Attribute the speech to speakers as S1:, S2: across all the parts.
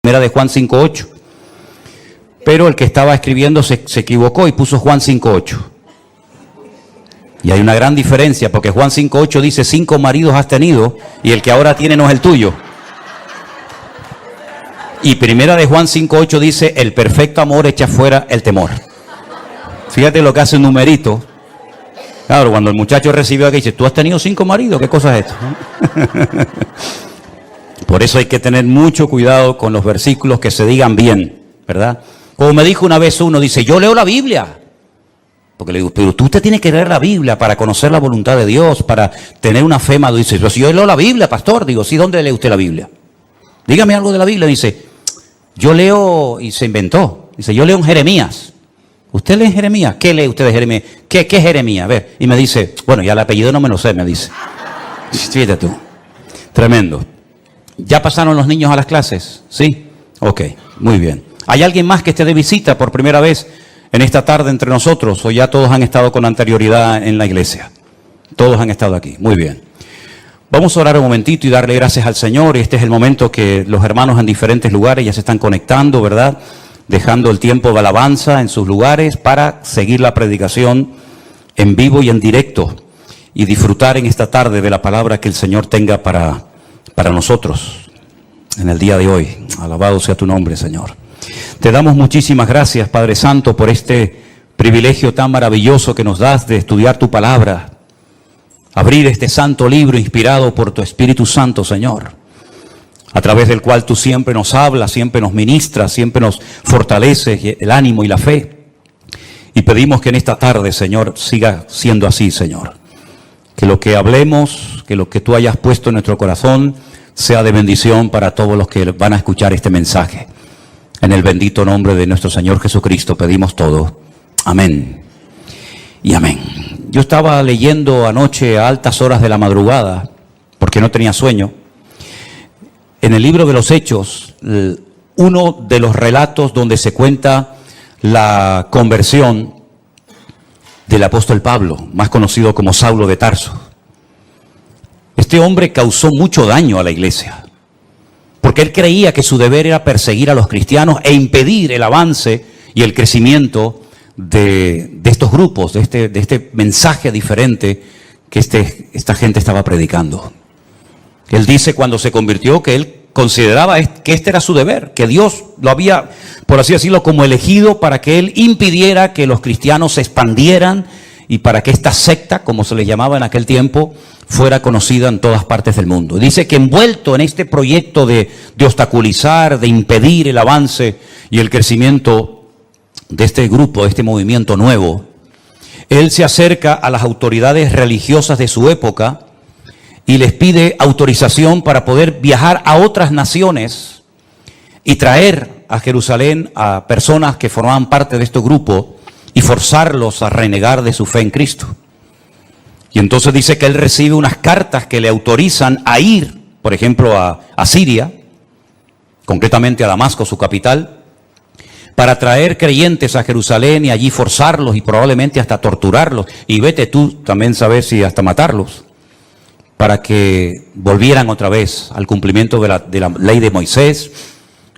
S1: Primera de Juan 5:8. Pero el que estaba escribiendo se equivocó y puso Juan 5:8. Y hay una gran diferencia, porque Juan 5:8 dice 5 maridos has tenido y el que ahora tiene no es el tuyo. Y Primera de Juan 5:8 dice el perfecto amor echa fuera el temor. Fíjate lo que hace un numerito. Claro, cuando el muchacho recibió aquí dice, ¿tú has tenido 5 maridos? ¿Qué cosa es esto? Por eso hay que tener mucho cuidado con los versículos que se digan bien, ¿verdad? Como me dijo una vez uno, dice, yo leo la Biblia. Porque le digo, pero usted tiene que leer la Biblia para conocer la voluntad de Dios, para tener una fe madura. Dice, pero si yo leo la Biblia, pastor. Digo, sí, ¿dónde lee usted la Biblia? Dígame algo de la Biblia. Dice, yo leo, y se inventó. Dice, yo leo en Jeremías. ¿Usted lee en Jeremías? ¿Qué lee usted de Jeremías? ¿Qué es Jeremías? A ver, y me dice, bueno, ya el apellido no me lo sé, me dice. Fíjate tú. Tremendo. ¿Ya pasaron los niños a las clases? ¿Sí? Ok, muy bien. ¿Hay alguien más que esté de visita por primera vez en esta tarde entre nosotros? ¿O ya todos han estado con anterioridad en la iglesia? Todos han estado aquí. Muy bien. Vamos a orar un momentito y darle gracias al Señor. Este es el momento que los hermanos en diferentes lugares ya se están conectando, ¿verdad? Dejando el tiempo de alabanza en sus lugares para seguir la predicación en vivo y en directo y disfrutar en esta tarde de la palabra que el Señor tenga para nosotros en el día de hoy. Alabado sea tu nombre, Señor. Te damos muchísimas gracias, Padre Santo, por este privilegio tan maravilloso que nos das de estudiar tu palabra, abrir este santo libro inspirado por tu Espíritu Santo, Señor, a través del cual tú siempre nos hablas, siempre nos ministras, siempre nos fortaleces el ánimo y la fe. Y pedimos que en esta tarde, Señor, siga siendo así, Señor. Que lo que hablemos, que lo que tú hayas puesto en nuestro corazón sea de bendición para todos los que van a escuchar este mensaje. En el bendito nombre de nuestro Señor Jesucristo pedimos todo. Amén y amén. Yo estaba leyendo anoche a altas horas de la madrugada, porque no tenía sueño, en el libro de los Hechos, uno de los relatos donde se cuenta la conversión del apóstol Pablo, más conocido como Saulo de Tarso. Este hombre causó mucho daño a la iglesia, porque él creía que su deber era perseguir a los cristianos e impedir el avance y el crecimiento de estos grupos, de este mensaje diferente que esta gente estaba predicando. Él dice cuando se convirtió que él consideraba que este era su deber, que Dios lo había, por así decirlo, como elegido para que él impidiera que los cristianos se expandieran y para que esta secta, como se les llamaba en aquel tiempo, fuera conocida en todas partes del mundo. Dice que envuelto en este proyecto de obstaculizar, de impedir el avance y el crecimiento de este grupo, de este movimiento nuevo, él se acerca a las autoridades religiosas de su época y les pide autorización para poder viajar a otras naciones y traer a Jerusalén a personas que formaban parte de este grupo y forzarlos a renegar de su fe en Cristo. Y entonces dice que él recibe unas cartas que le autorizan a ir, por ejemplo, a Siria, concretamente a Damasco, su capital, para traer creyentes a Jerusalén y allí forzarlos y probablemente hasta torturarlos. Y vete tú también saber si hasta matarlos, para que volvieran otra vez al cumplimiento de la ley de Moisés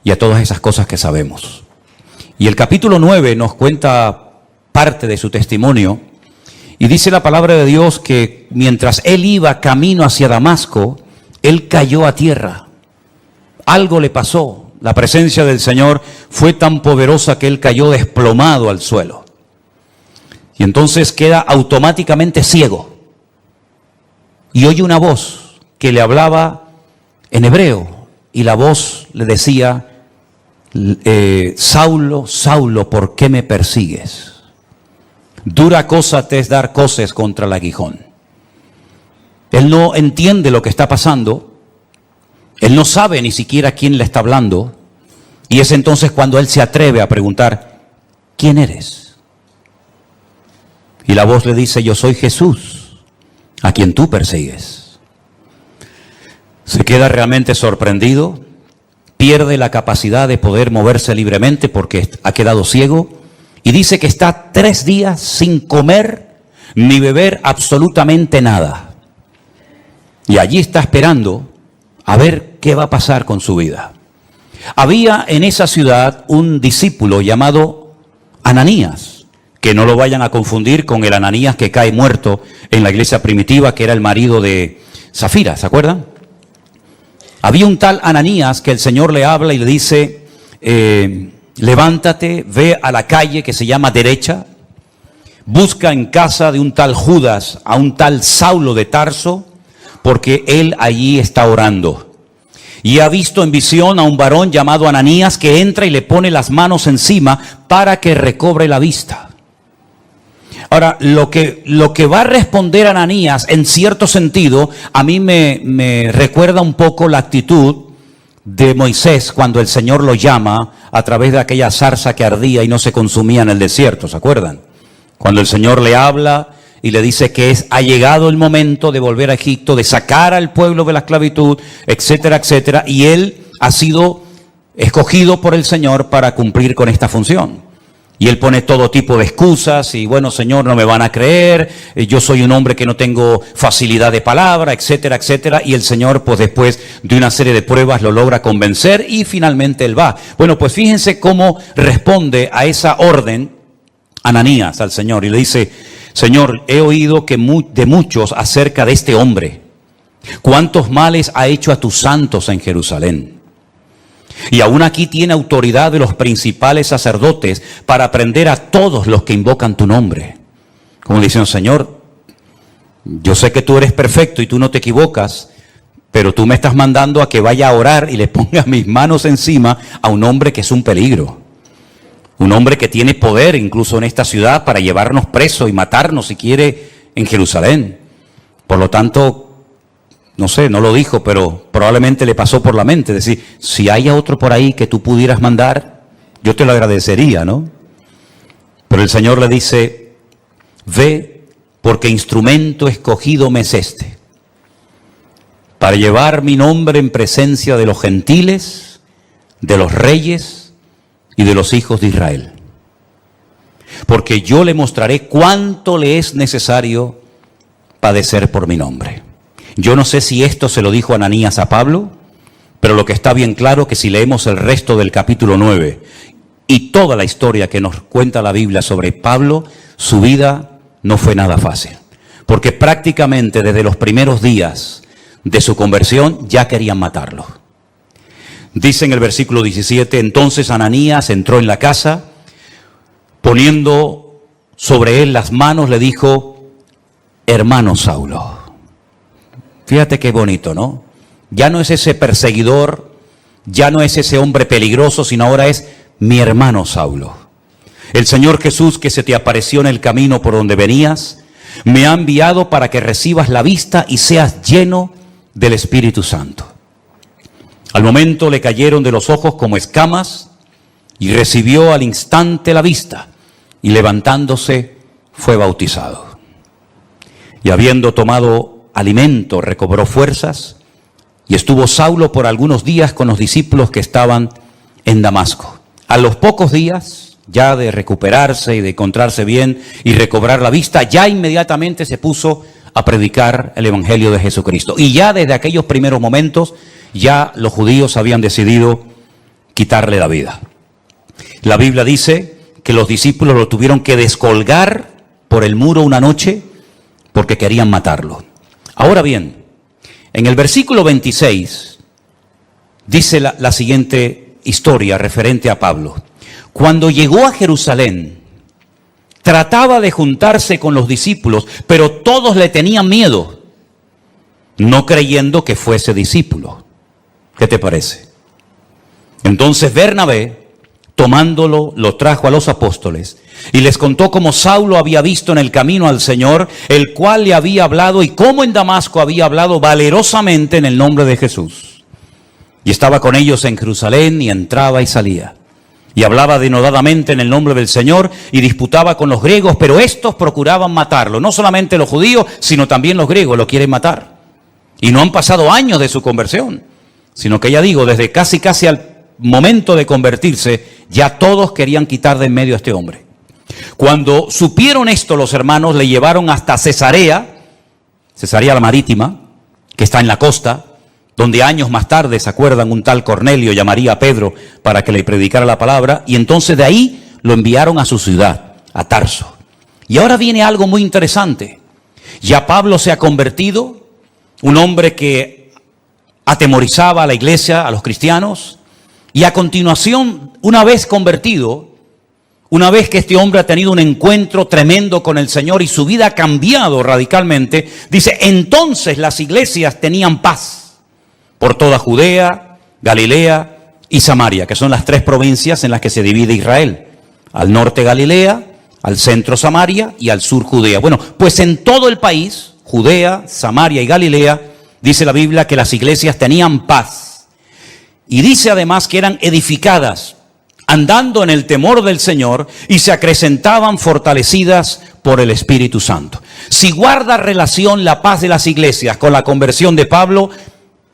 S1: y a todas esas cosas que sabemos. Y el capítulo 9 nos cuenta parte de su testimonio y dice la palabra de Dios que mientras él iba camino hacia Damasco, él cayó a tierra. Algo le pasó. La presencia del Señor fue tan poderosa que él cayó desplomado al suelo. Y entonces queda automáticamente ciego. Y oye una voz que le hablaba en hebreo. Y la voz le decía, Saulo, Saulo, ¿por qué me persigues? Dura cosa te es dar coces contra el aguijón. Él no entiende lo que está pasando. Él no sabe ni siquiera quién le está hablando. Y es entonces cuando él se atreve a preguntar, ¿quién eres? Y la voz le dice, yo soy Jesús, a quien tú persigues. Se queda realmente sorprendido, pierde la capacidad de poder moverse libremente porque ha quedado ciego y dice que está 3 días sin comer ni beber absolutamente nada. Y allí está esperando a ver qué va a pasar con su vida. Había en esa ciudad un discípulo llamado Ananías, que no lo vayan a confundir con el Ananías que cae muerto en la iglesia primitiva, que era el marido de Zafira, ¿se acuerdan? Había un tal Ananías que el Señor le habla y le dice, levántate, ve a la calle que se llama Derecha, busca en casa de un tal Judas a un tal Saulo de Tarso, porque él allí está orando. Y ha visto en visión a un varón llamado Ananías que entra y le pone las manos encima para que recobre la vista. Ahora, lo que va a responder Ananías, en cierto sentido, a mí me recuerda un poco la actitud de Moisés cuando el Señor lo llama a través de aquella zarza que ardía y no se consumía en el desierto, ¿se acuerdan? Cuando el Señor le habla y le dice que ha llegado el momento de volver a Egipto, de sacar al pueblo de la esclavitud, etcétera, etcétera, y él ha sido escogido por el Señor para cumplir con esta función. Y él pone todo tipo de excusas y bueno, Señor, no me van a creer, yo soy un hombre que no tengo facilidad de palabra, etcétera, etcétera. Y el Señor, pues después de una serie de pruebas, lo logra convencer y finalmente él va. Bueno, pues fíjense cómo responde a esa orden Ananías al Señor y le dice, Señor, he oído de muchos acerca de este hombre, cuántos males ha hecho a tus santos en Jerusalén. Y aún aquí tiene autoridad de los principales sacerdotes para prender a todos los que invocan tu nombre. Como diciendo, Señor, yo sé que tú eres perfecto y tú no te equivocas, pero tú me estás mandando a que vaya a orar y le ponga mis manos encima a un hombre que es un peligro. Un hombre que tiene poder incluso en esta ciudad para llevarnos presos y matarnos si quiere en Jerusalén. Por lo tanto, no sé, no lo dijo, pero probablemente le pasó por la mente. Decir, si hay otro por ahí que tú pudieras mandar, yo te lo agradecería, ¿no? Pero el Señor le dice, ve, porque instrumento escogido me es este, para llevar mi nombre en presencia de los gentiles, de los reyes y de los hijos de Israel. Porque yo le mostraré cuánto le es necesario padecer por mi nombre. Yo no sé si esto se lo dijo Ananías a Pablo, pero lo que está bien claro que si leemos el resto del capítulo 9 y toda la historia que nos cuenta la Biblia sobre Pablo, su vida no fue nada fácil. Porque prácticamente desde los primeros días de su conversión ya querían matarlo. Dice en el versículo 17, entonces Ananías entró en la casa, poniendo sobre él las manos, le dijo, hermano Saulo. Fíjate qué bonito, ¿no? Ya no es ese perseguidor, ya no es ese hombre peligroso, sino ahora es mi hermano Saulo. El Señor Jesús que se te apareció en el camino por donde venías, me ha enviado para que recibas la vista y seas lleno del Espíritu Santo. Al momento le cayeron de los ojos como escamas y recibió al instante la vista y levantándose fue bautizado. Y habiendo tomado alimento recobró fuerzas y estuvo Saulo por algunos días con los discípulos que estaban en Damasco. A los pocos días ya de recuperarse y de encontrarse bien y recobrar la vista, ya inmediatamente se puso a predicar el Evangelio de Jesucristo. Y ya desde aquellos primeros momentos ya los judíos habían decidido quitarle la vida. La Biblia dice que los discípulos lo tuvieron que descolgar por el muro una noche porque querían matarlo. Ahora bien, en el versículo 26 dice la siguiente historia referente a Pablo. Cuando llegó a Jerusalén, trataba de juntarse con los discípulos, pero todos le tenían miedo, no creyendo que fuese discípulo. ¿Qué te parece? Entonces Bernabé, tomándolo, lo trajo a los apóstoles y les contó cómo Saulo había visto en el camino al Señor, el cual le había hablado, y cómo en Damasco había hablado valerosamente en el nombre de Jesús. Y estaba con ellos en Jerusalén y entraba y salía. Y hablaba denodadamente en el nombre del Señor y disputaba con los griegos, pero estos procuraban matarlo. No solamente los judíos, sino también los griegos lo quieren matar. Y no han pasado años de su conversión, sino que ya digo, desde casi al momento de convertirse, ya todos querían quitar de en medio a este hombre. Cuando supieron esto, los hermanos le llevaron hasta Cesarea la Marítima, que está en la costa, donde años más tarde, ¿se acuerdan? Un tal Cornelio llamaría a Pedro para que le predicara la palabra, y entonces de ahí lo enviaron a su ciudad, a Tarso. Y ahora viene algo muy interesante. Ya Pablo se ha convertido, un hombre que atemorizaba a la iglesia, a los cristianos, y a continuación, una vez convertido, una vez que este hombre ha tenido un encuentro tremendo con el Señor y su vida ha cambiado radicalmente, dice, entonces las iglesias tenían paz por toda Judea, Galilea y Samaria, que son las 3 provincias en las que se divide Israel. Al norte Galilea, al centro Samaria y al sur Judea. Bueno, pues en todo el país, Judea, Samaria y Galilea, dice la Biblia que las iglesias tenían paz. Y dice además que eran edificadas, andando en el temor del Señor, y se acrecentaban fortalecidas por el Espíritu Santo. Si guarda relación la paz de las iglesias con la conversión de Pablo,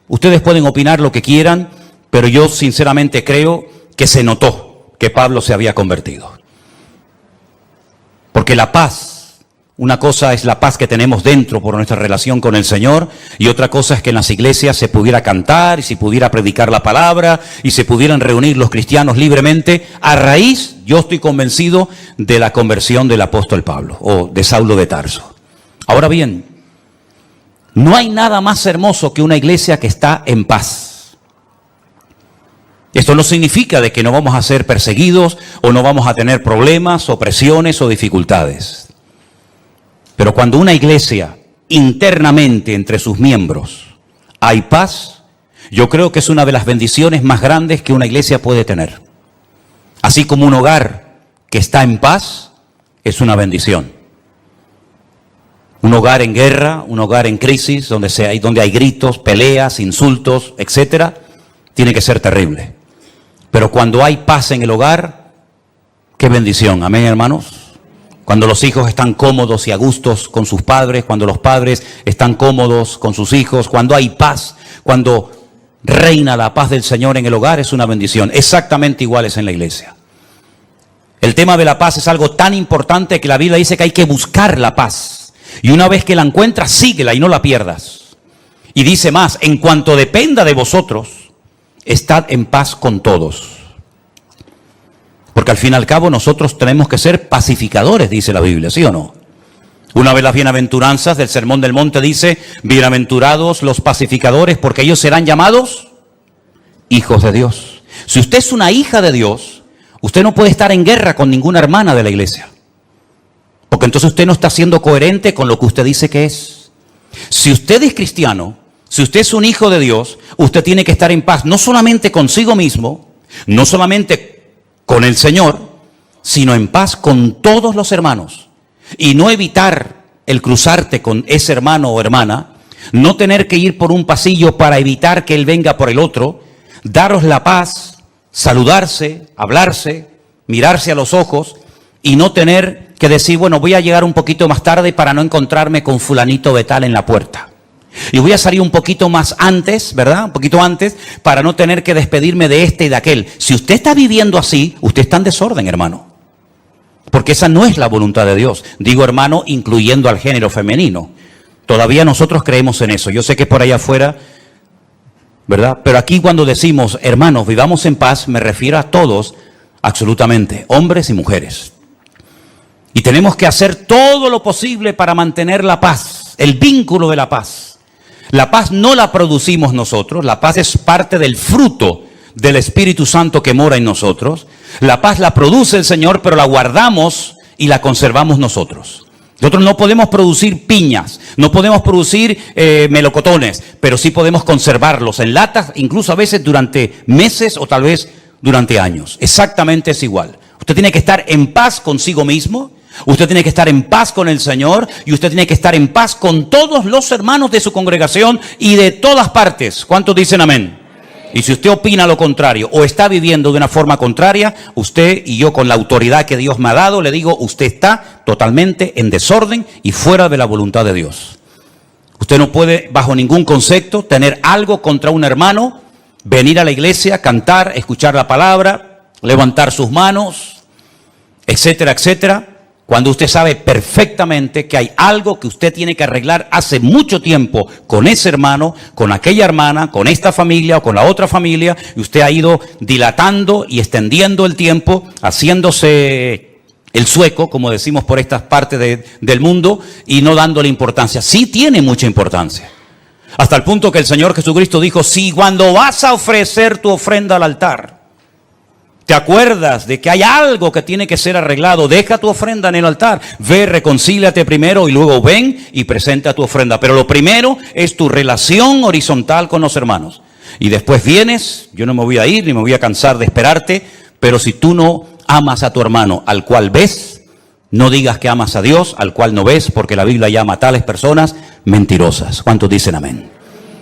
S1: ustedes pueden opinar lo que quieran, pero yo sinceramente creo que se notó que Pablo se había convertido. Porque la paz, una cosa es la paz que tenemos dentro por nuestra relación con el Señor, y otra cosa es que en las iglesias se pudiera cantar y se pudiera predicar la palabra y se pudieran reunir los cristianos libremente a raíz, yo estoy convencido, de la conversión del apóstol Pablo o de Saulo de Tarso. Ahora bien, no hay nada más hermoso que una iglesia que está en paz. Esto no significa de que no vamos a ser perseguidos o no vamos a tener problemas o presiones o dificultades. Pero cuando una iglesia internamente entre sus miembros hay paz, yo creo que es una de las bendiciones más grandes que una iglesia puede tener. Así como un hogar que está en paz es una bendición. Un hogar en guerra, un hogar en crisis, donde hay gritos, peleas, insultos, etcétera, tiene que ser terrible. Pero cuando hay paz en el hogar, qué bendición, amén, hermanos. Cuando los hijos están cómodos y a gustos con sus padres, cuando los padres están cómodos con sus hijos, cuando hay paz, cuando reina la paz del Señor en el hogar, es una bendición. Exactamente igual es en la iglesia. El tema de la paz es algo tan importante que la Biblia dice que hay que buscar la paz. Y una vez que la encuentras, síguela y no la pierdas. Y dice más, en cuanto dependa de vosotros, estad en paz con todos. Porque al fin y al cabo nosotros tenemos que ser pacificadores, dice la Biblia, ¿sí o no? Una de las bienaventuranzas del Sermón del Monte dice, bienaventurados los pacificadores, porque ellos serán llamados hijos de Dios. Si usted es una hija de Dios, usted no puede estar en guerra con ninguna hermana de la iglesia. Porque entonces usted no está siendo coherente con lo que usted dice que es. Si usted es cristiano, si usted es un hijo de Dios, usted tiene que estar en paz, no solamente consigo mismo, no solamente con el Señor, sino en paz con todos los hermanos. Y no evitar el cruzarte con ese hermano o hermana, no tener que ir por un pasillo para evitar que él venga por el otro, daros la paz, saludarse, hablarse, mirarse a los ojos y no tener que decir, bueno, voy a llegar un poquito más tarde para no encontrarme con fulanito de tal en la puerta. Y voy a salir un poquito más antes, ¿verdad? Un poquito antes, para no tener que despedirme de este y de aquel. Si usted está viviendo así, usted está en desorden, hermano. Porque esa no es la voluntad de Dios. Digo, hermano, incluyendo al género femenino. Todavía nosotros creemos en eso. Yo sé que por allá afuera, ¿verdad? Pero aquí cuando decimos, hermanos, vivamos en paz, me refiero a todos, absolutamente, hombres y mujeres. Y tenemos que hacer todo lo posible para mantener la paz, el vínculo de la paz. La paz no la producimos nosotros, la paz es parte del fruto del Espíritu Santo que mora en nosotros. La paz la produce el Señor, pero la guardamos y la conservamos nosotros. Nosotros no podemos producir piñas, no podemos producir melocotones, pero sí podemos conservarlos en latas, incluso a veces durante meses o tal vez durante años. Exactamente es igual. Usted tiene que estar en paz consigo mismo. Usted tiene que estar en paz con el Señor y usted tiene que estar en paz con todos los hermanos de su congregación y de todas partes. ¿Cuántos dicen amén? Y si usted opina lo contrario o está viviendo de una forma contraria, usted y yo con la autoridad que Dios me ha dado, le digo, usted está totalmente en desorden y fuera de la voluntad de Dios. Usted no puede, bajo ningún concepto, tener algo contra un hermano, venir a la iglesia, cantar, escuchar la palabra, levantar sus manos, etcétera, etcétera, Cuando usted sabe perfectamente que hay algo que usted tiene que arreglar hace mucho tiempo con ese hermano, con aquella hermana, con esta familia o con la otra familia, y usted ha ido dilatando y extendiendo el tiempo, haciéndose el sueco, como decimos por estas partes del mundo, y no dándole importancia. Sí tiene mucha importancia. Hasta el punto que el Señor Jesucristo dijo, si cuando vas a ofrecer tu ofrenda al altar, te acuerdas de que hay algo que tiene que ser arreglado, deja tu ofrenda en el altar, ve, reconcíliate primero y luego ven y presenta tu ofrenda. Pero lo primero es tu relación horizontal con los hermanos. Y después vienes, yo no me voy a ir ni me voy a cansar de esperarte, pero si tú no amas a tu hermano al cual ves, no digas que amas a Dios al cual no ves, porque la Biblia llama a tales personas mentirosas. ¿Cuántos dicen amén?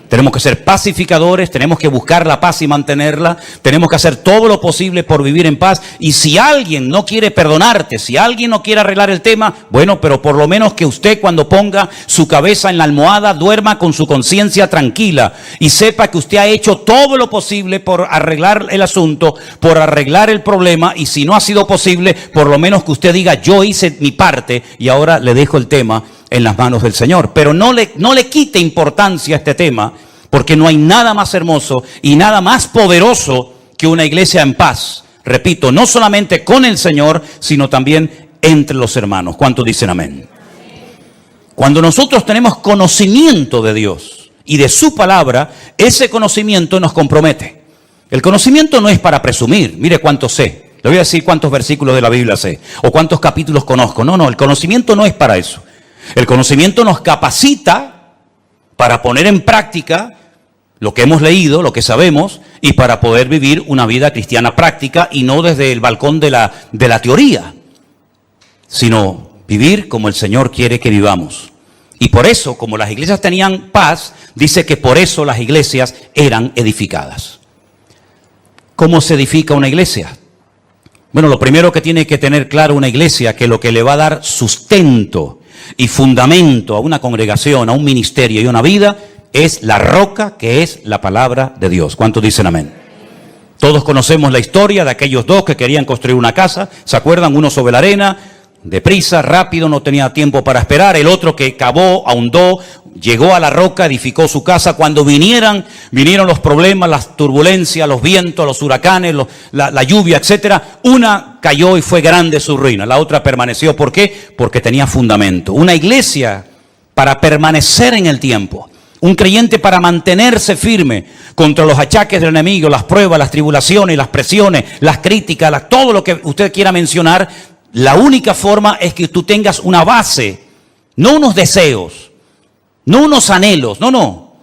S1: Tenemos que ser pacificadores, tenemos que buscar la paz y mantenerla, tenemos que hacer todo lo posible por vivir en paz. Y si alguien no quiere perdonarte, si alguien no quiere arreglar el tema, bueno, pero por lo menos que usted cuando ponga su cabeza en la almohada duerma con su conciencia tranquila y sepa que usted ha hecho todo lo posible por arreglar el asunto, por arreglar el problema, y si no ha sido posible, por lo menos que usted diga, yo hice mi parte y ahora le dejo el tema en las manos del Señor. Pero no le quite importancia a este tema, porque no hay nada más hermoso y nada más poderoso que una iglesia en paz. Repito, no solamente con el Señor, sino también entre los hermanos. ¿Cuántos dicen amén? Cuando nosotros tenemos conocimiento de Dios y de su palabra, ese conocimiento nos compromete. El conocimiento no es para presumir, mire cuánto sé. Le voy a decir cuántos versículos de la Biblia sé o cuántos capítulos conozco. No, el conocimiento no es para eso. El conocimiento nos capacita para poner en práctica lo que hemos leído, lo que sabemos, y para poder vivir una vida cristiana práctica y no desde el balcón de la teoría, sino vivir como el Señor quiere que vivamos. Y por eso, como las iglesias tenían paz, dice que por eso las iglesias eran edificadas. ¿Cómo se edifica una iglesia? Bueno, lo primero que tiene que tener claro una iglesia, que lo que le va a dar sustento y fundamento a una congregación, a un ministerio y a una vida, es la roca que es la palabra de Dios. ¿Cuántos dicen amén? Todos conocemos la historia de aquellos dos que querían construir una casa. ¿Se acuerdan? Uno sobre la arena, deprisa, rápido, no tenía tiempo para esperar. El otro que cavó, ahondó, llegó a la roca, edificó su casa. Cuando vinieron los problemas, las turbulencias, los vientos, los huracanes, la lluvia, etcétera, una cayó y fue grande su ruina. La otra permaneció. ¿Por qué? Porque tenía fundamento. Una iglesia para permanecer en el tiempo. Un creyente para mantenerse firme contra los achaques del enemigo, las pruebas, las tribulaciones, las presiones, las críticas, todo lo que usted quiera mencionar. La única forma es que tú tengas una base, no unos deseos, no unos anhelos, no.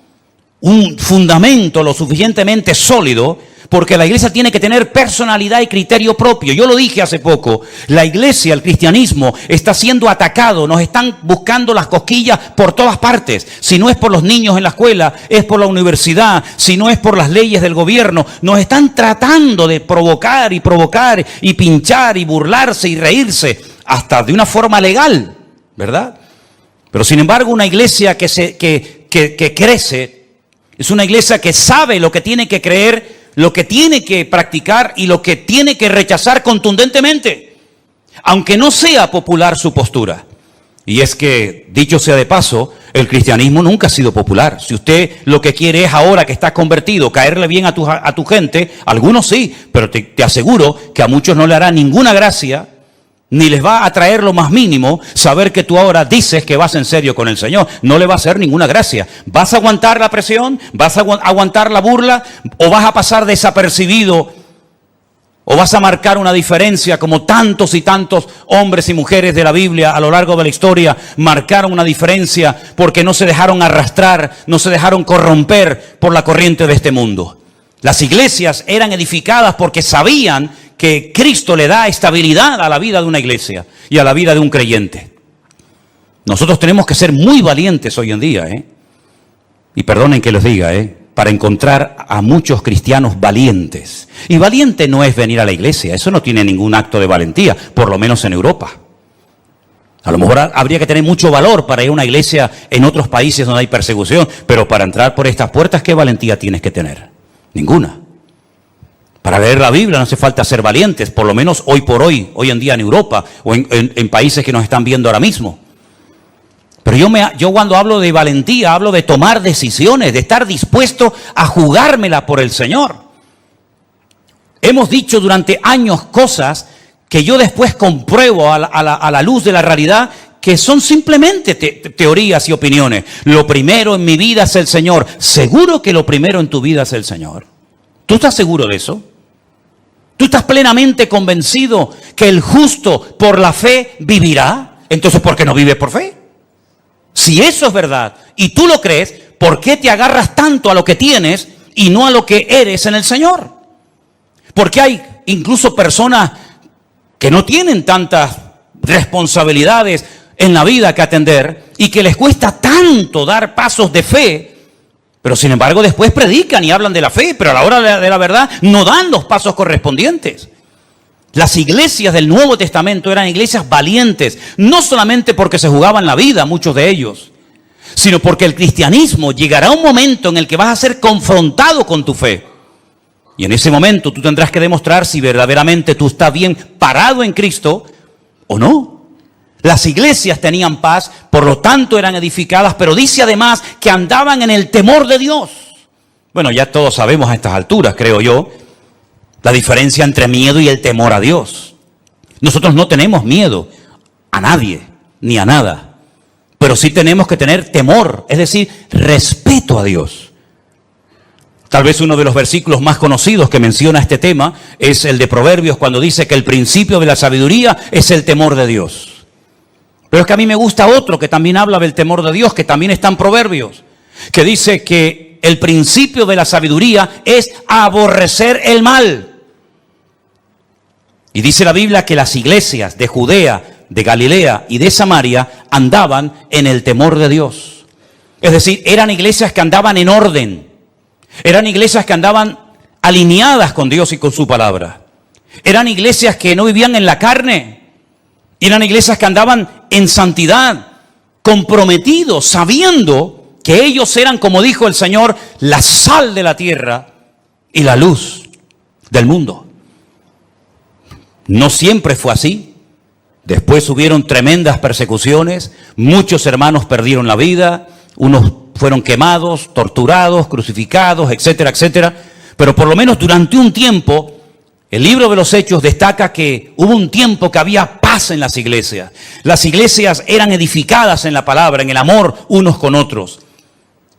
S1: Un fundamento lo suficientemente sólido, porque la iglesia tiene que tener personalidad y criterio propio. Yo lo dije hace poco, la iglesia, el cristianismo, está siendo atacado, nos están buscando las cosquillas por todas partes. Si no es por los niños en la escuela, es por la universidad, si no es por las leyes del gobierno, nos están tratando de provocar y pinchar y burlarse y reírse, hasta de una forma legal, ¿verdad? Pero sin embargo, una iglesia que crece, es una iglesia que sabe lo que tiene que creer, lo que tiene que practicar y lo que tiene que rechazar contundentemente, aunque no sea popular su postura. Y es que, dicho sea de paso, el cristianismo nunca ha sido popular. Si usted lo que quiere es ahora que está convertido, caerle bien a tu gente, algunos sí, pero te aseguro que a muchos no le hará ninguna gracia, ni les va a traer lo más mínimo saber que tú ahora dices que vas en serio con el Señor. No le va a hacer ninguna gracia. ¿Vas a aguantar la presión? ¿Vas a aguantar la burla? ¿O vas a pasar desapercibido? ¿O vas a marcar una diferencia como tantos y tantos hombres y mujeres de la Biblia a lo largo de la historia marcaron una diferencia porque no se dejaron arrastrar, no se dejaron corromper por la corriente de este mundo? Las iglesias eran edificadas porque sabían que Cristo le da estabilidad a la vida de una iglesia y a la vida de un creyente. Nosotros tenemos que ser muy valientes hoy en día, y perdonen que les diga, para encontrar a muchos cristianos valientes. Y valiente no es venir a la iglesia, eso no tiene ningún acto de valentía, por lo menos en Europa. A lo mejor habría que tener mucho valor para ir a una iglesia en otros países donde hay persecución, pero para entrar por estas puertas, ¿qué valentía tienes que tener? Ninguna. Para leer la Biblia no hace falta ser valientes, por lo menos hoy por hoy, hoy en día en Europa o en países que nos están viendo ahora mismo. Pero yo cuando hablo de valentía, hablo de tomar decisiones, de estar dispuesto a jugármela por el Señor. Hemos dicho durante años cosas que yo después compruebo a la luz de la realidad, que son simplemente teorías y opiniones. Lo primero en mi vida es el Señor. ¿Seguro que lo primero en tu vida es el Señor? ¿Tú estás seguro de eso? ¿Tú estás plenamente convencido que el justo por la fe vivirá? Entonces, ¿por qué no vives por fe? Si eso es verdad y tú lo crees, ¿por qué te agarras tanto a lo que tienes y no a lo que eres en el Señor? Porque hay incluso personas que no tienen tantas responsabilidades en la vida que atender y que les cuesta tanto dar pasos de fe, pero sin embargo después predican y hablan de la fe, pero a la hora de la verdad no dan los pasos correspondientes. Las iglesias del Nuevo Testamento eran iglesias valientes, no solamente porque se jugaban la vida, muchos de ellos, sino porque el cristianismo llegará un momento en el que vas a ser confrontado con tu fe. Y en ese momento tú tendrás que demostrar si verdaderamente tú estás bien parado en Cristo o no. Las iglesias tenían paz, por lo tanto eran edificadas, pero dice además que andaban en el temor de Dios. Bueno, ya todos sabemos a estas alturas, creo yo, la diferencia entre miedo y el temor a Dios. Nosotros no tenemos miedo a nadie, ni a nada, pero sí tenemos que tener temor, es decir, respeto a Dios. Tal vez uno de los versículos más conocidos que menciona este tema es el de Proverbios, cuando dice que el principio de la sabiduría es el temor de Dios. Pero es que a mí me gusta otro que también habla del temor de Dios, que también está en Proverbios, que dice que el principio de la sabiduría es aborrecer el mal. Y dice la Biblia que las iglesias de Judea, de Galilea y de Samaria andaban en el temor de Dios. Es decir, eran iglesias que andaban en orden. Eran iglesias que andaban alineadas con Dios y con su palabra. Eran iglesias que no vivían en la carne. Eran iglesias que andaban en santidad, comprometidos, sabiendo que ellos eran, como dijo el Señor, la sal de la tierra y la luz del mundo. No siempre fue así. Después hubieron tremendas persecuciones, muchos hermanos perdieron la vida, unos fueron quemados, torturados, crucificados, etcétera, etcétera. Pero por lo menos durante un tiempo, el libro de los Hechos destaca que hubo un tiempo que había paz en las iglesias. Las iglesias eran edificadas en la palabra, en el amor unos con otros,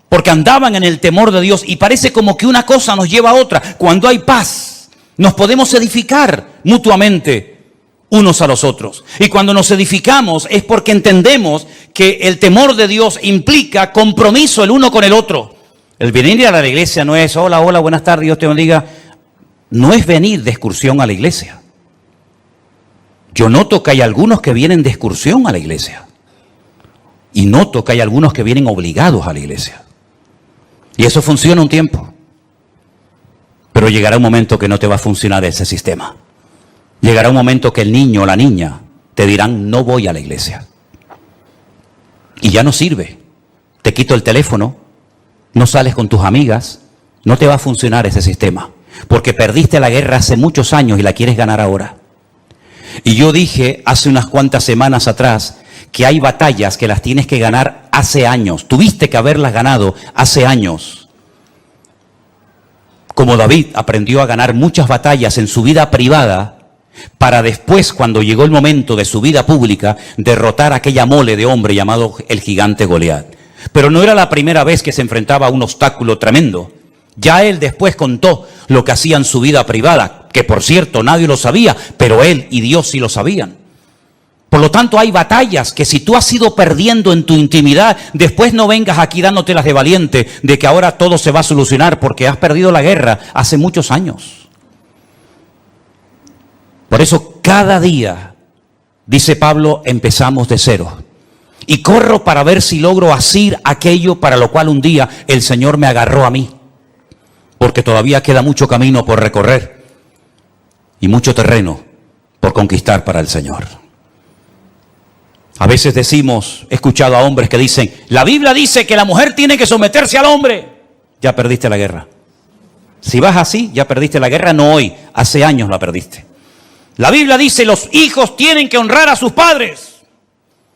S1: porque andaban en el temor de Dios. Y parece como que una cosa nos lleva a otra. Cuando hay paz, nos podemos edificar mutuamente unos a los otros. Y cuando nos edificamos es porque entendemos que el temor de Dios implica compromiso el uno con el otro. El venir a la iglesia no es, hola, buenas tardes, Dios te bendiga. No es venir de excursión a la iglesia. Yo noto que hay algunos que vienen de excursión a la iglesia. Y noto que hay algunos que vienen obligados a la iglesia. Y eso funciona un tiempo. Pero llegará un momento que no te va a funcionar ese sistema. Llegará un momento que el niño o la niña te dirán, no voy a la iglesia. Y ya no sirve. Te quito el teléfono, no sales con tus amigas, no te va a funcionar ese sistema. Porque perdiste la guerra hace muchos años y la quieres ganar ahora. Y yo dije hace unas cuantas semanas atrás que hay batallas que las tienes que ganar hace años. Tuviste que haberlas ganado hace años. Como David aprendió a ganar muchas batallas en su vida privada, para después, cuando llegó el momento de su vida pública, derrotar a aquella mole de hombre llamado el gigante Goliat. Pero no era la primera vez que se enfrentaba a un obstáculo tremendo. Ya él después contó lo que hacía en su vida privada, que por cierto nadie lo sabía, pero él y Dios sí lo sabían. Por lo tanto, hay batallas que si tú has ido perdiendo en tu intimidad, después no vengas aquí dándotelas de valiente, de que ahora todo se va a solucionar porque has perdido la guerra hace muchos años. Por eso cada día, dice Pablo, empezamos de cero. Y corro para ver si logro asir aquello para lo cual un día el Señor me agarró a mí. Porque todavía queda mucho camino por recorrer y mucho terreno por conquistar para el Señor. A veces decimos, he escuchado a hombres que dicen, la Biblia dice que la mujer tiene que someterse al hombre. Ya perdiste la guerra. Si vas así, ya perdiste la guerra, no hoy, hace años la perdiste. La Biblia dice, los hijos tienen que honrar a sus padres.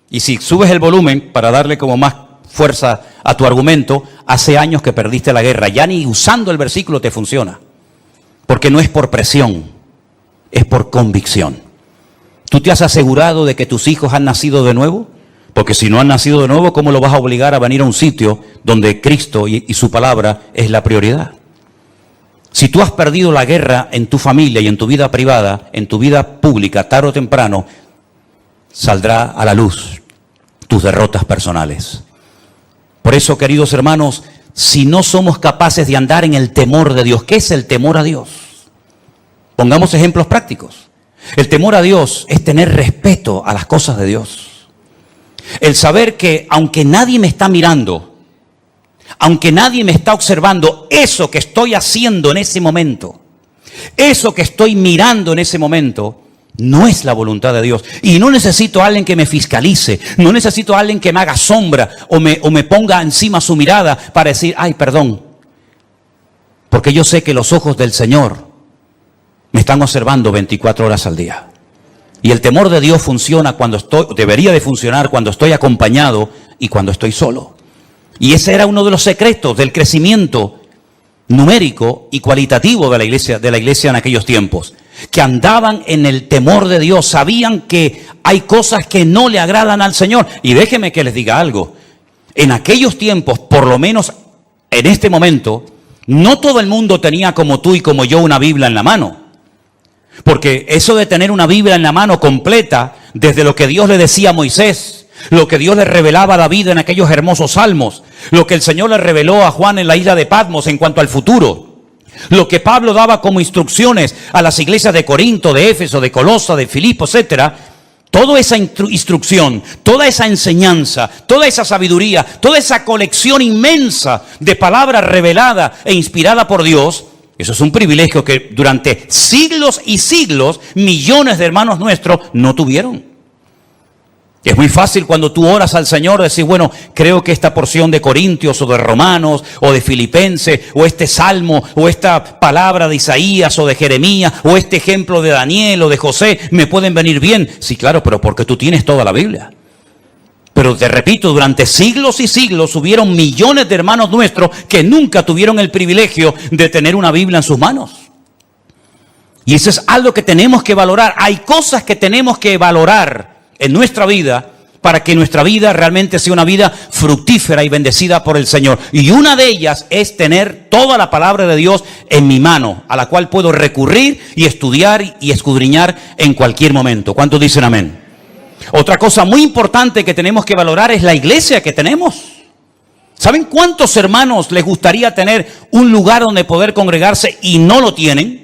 S1: Y si subes el volumen para darle como más fuerza a tu argumento, hace años que perdiste la guerra. Ya ni usando el versículo te funciona. Porque no es por presión, es por convicción. ¿Tú te has asegurado de que tus hijos han nacido de nuevo? Porque si no han nacido de nuevo, ¿cómo lo vas a obligar a venir a un sitio donde Cristo y su palabra es la prioridad? Si tú has perdido la guerra en tu familia y en tu vida privada, en tu vida pública, tarde o temprano, saldrá a la luz tus derrotas personales. Por eso, queridos hermanos, si no somos capaces de andar en el temor de Dios, ¿qué es el temor a Dios? Pongamos ejemplos prácticos. El temor a Dios es tener respeto a las cosas de Dios. El saber que aunque nadie me está mirando, aunque nadie me está observando, eso que estoy haciendo en ese momento, eso que estoy mirando en ese momento, no es la voluntad de Dios. Y no necesito a alguien que me fiscalice, no necesito a alguien que me haga sombra o me ponga encima su mirada para decir, ay, perdón. Porque yo sé que los ojos del Señor me están observando 24 horas al día. Y el temor de Dios funciona debería de funcionar cuando estoy acompañado y cuando estoy solo. Y ese era uno de los secretos del crecimiento numérico y cualitativo de la iglesia en aquellos tiempos. Que andaban en el temor de Dios, sabían que hay cosas que no le agradan al Señor. Y déjenme que les diga algo. En aquellos tiempos, por lo menos en este momento, no todo el mundo tenía como tú y como yo una Biblia en la mano. Porque eso de tener una Biblia en la mano completa, desde lo que Dios le decía a Moisés, lo que Dios le revelaba a David en aquellos hermosos salmos, lo que el Señor le reveló a Juan en la isla de Patmos en cuanto al futuro, lo que Pablo daba como instrucciones a las iglesias de Corinto, de Éfeso, de Colosa, de Filipo, etcétera, toda esa instrucción, toda esa enseñanza, toda esa sabiduría, toda esa colección inmensa de palabras reveladas e inspirada por Dios, eso es un privilegio que durante siglos y siglos millones de hermanos nuestros no tuvieron. Es muy fácil cuando tú oras al Señor decir, bueno, creo que esta porción de Corintios o de Romanos o de Filipenses o este salmo o esta palabra de Isaías o de Jeremías o este ejemplo de Daniel o de José me pueden venir bien. Sí, claro, pero porque tú tienes toda la Biblia. Pero te repito, durante siglos y siglos hubieron millones de hermanos nuestros que nunca tuvieron el privilegio de tener una Biblia en sus manos. Y eso es algo que tenemos que valorar. Hay cosas que tenemos que valorar en nuestra vida para que nuestra vida realmente sea una vida fructífera y bendecida por el Señor. Y una de ellas es tener toda la palabra de Dios en mi mano, a la cual puedo recurrir y estudiar y escudriñar en cualquier momento. ¿Cuántos dicen amén? Otra cosa muy importante que tenemos que valorar es la iglesia que tenemos. ¿Saben cuántos hermanos les gustaría tener un lugar donde poder congregarse y no lo tienen?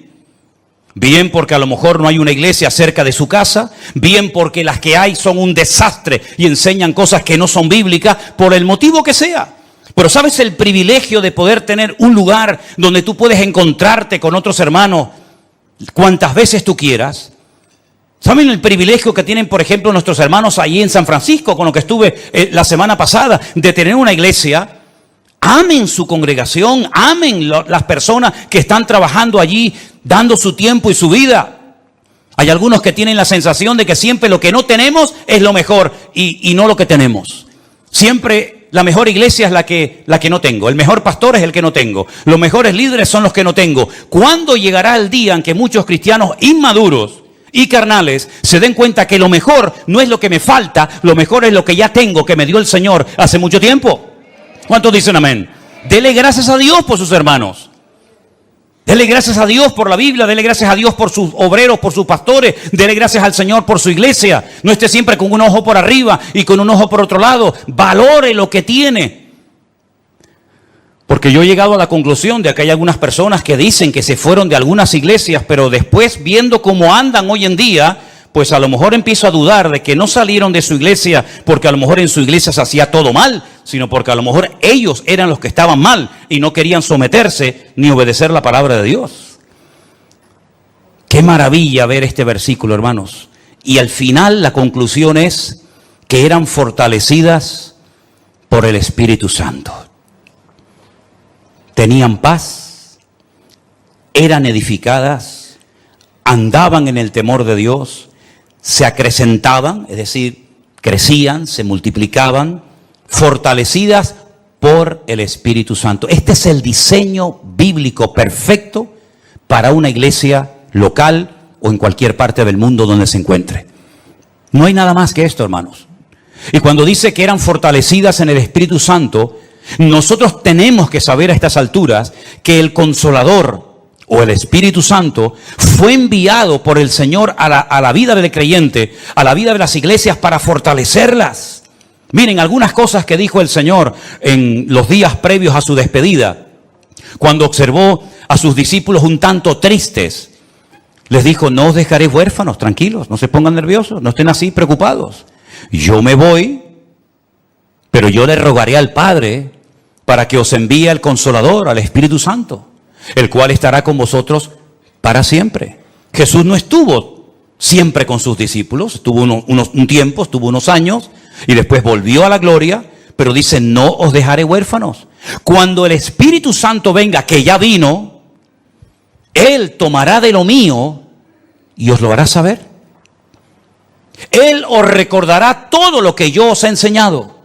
S1: Bien porque a lo mejor no hay una iglesia cerca de su casa, bien porque las que hay son un desastre y enseñan cosas que no son bíblicas, por el motivo que sea. Pero ¿sabes el privilegio de poder tener un lugar donde tú puedes encontrarte con otros hermanos cuantas veces tú quieras? ¿Saben el privilegio que tienen, por ejemplo, nuestros hermanos allí en San Francisco, con lo que estuve la semana pasada, de tener una iglesia? Amen su congregación, amen las personas que están trabajando allí, dando su tiempo y su vida. Hay algunos que tienen la sensación de que siempre lo que no tenemos es lo mejor y no lo que tenemos. Siempre la mejor iglesia es la que no tengo, el mejor pastor es el que no tengo, los mejores líderes son los que no tengo. ¿Cuándo llegará el día en que muchos cristianos inmaduros y carnales se den cuenta que lo mejor no es lo que me falta, lo mejor es lo que ya tengo, que me dio el Señor hace mucho tiempo? ¿Cuántos dicen amén? Dele gracias a Dios por sus hermanos. Dele gracias a Dios por la Biblia, dele gracias a Dios por sus obreros, por sus pastores, dele gracias al Señor por su iglesia. No esté siempre con un ojo por arriba y con un ojo por otro lado. Valore lo que tiene. Porque yo he llegado a la conclusión de que hay algunas personas que dicen que se fueron de algunas iglesias, pero después viendo cómo andan hoy en día, pues a lo mejor empiezo a dudar de que no salieron de su iglesia porque a lo mejor en su iglesia se hacía todo mal, sino porque a lo mejor ellos eran los que estaban mal y no querían someterse ni obedecer la palabra de Dios. Qué maravilla ver este versículo, hermanos. Y al final la conclusión es que eran fortalecidas por el Espíritu Santo. Tenían paz, eran edificadas, andaban en el temor de Dios, se acrecentaban, es decir, crecían, se multiplicaban, fortalecidas por el Espíritu Santo. Este es el diseño bíblico perfecto para una iglesia local o en cualquier parte del mundo donde se encuentre. No hay nada más que esto, hermanos. Y cuando dice que eran fortalecidas en el Espíritu Santo, nosotros tenemos que saber a estas alturas que el Consolador o el Espíritu Santo fue enviado por el Señor a la vida del creyente, a la vida de las iglesias para fortalecerlas. Miren, algunas cosas que dijo el Señor en los días previos a su despedida, cuando observó a sus discípulos un tanto tristes, les dijo: no os dejaré huérfanos, tranquilos, no se pongan nerviosos, no estén así preocupados. Yo me voy, pero yo le rogaré al Padre para que os envíe al Consolador, al Espíritu Santo, el cual estará con vosotros para siempre. Jesús no estuvo siempre con sus discípulos, estuvo un tiempo, estuvo unos años, y después volvió a la gloria, pero dice: no os dejaré huérfanos. Cuando el Espíritu Santo venga, que ya vino, Él tomará de lo mío y os lo hará saber. Él os recordará todo lo que yo os he enseñado.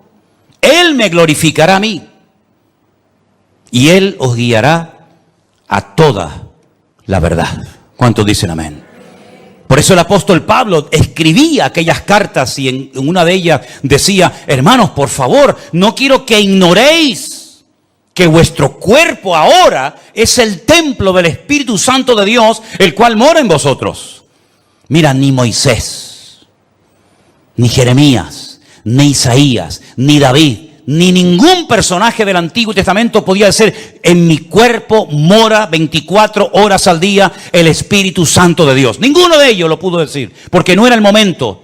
S1: Él me glorificará a mí. Y Él os guiará a toda la verdad. ¿Cuántos dicen amén? Por eso el apóstol Pablo escribía aquellas cartas y en una de ellas decía: hermanos, por favor, no quiero que ignoréis que vuestro cuerpo ahora es el templo del Espíritu Santo de Dios, el cual mora en vosotros. Mira, ni Moisés, ni Jeremías, ni Isaías, ni David, ni ningún personaje del Antiguo Testamento podía decir: en mi cuerpo mora 24 horas al día el Espíritu Santo de Dios. Ninguno de ellos lo pudo decir, porque no era el momento.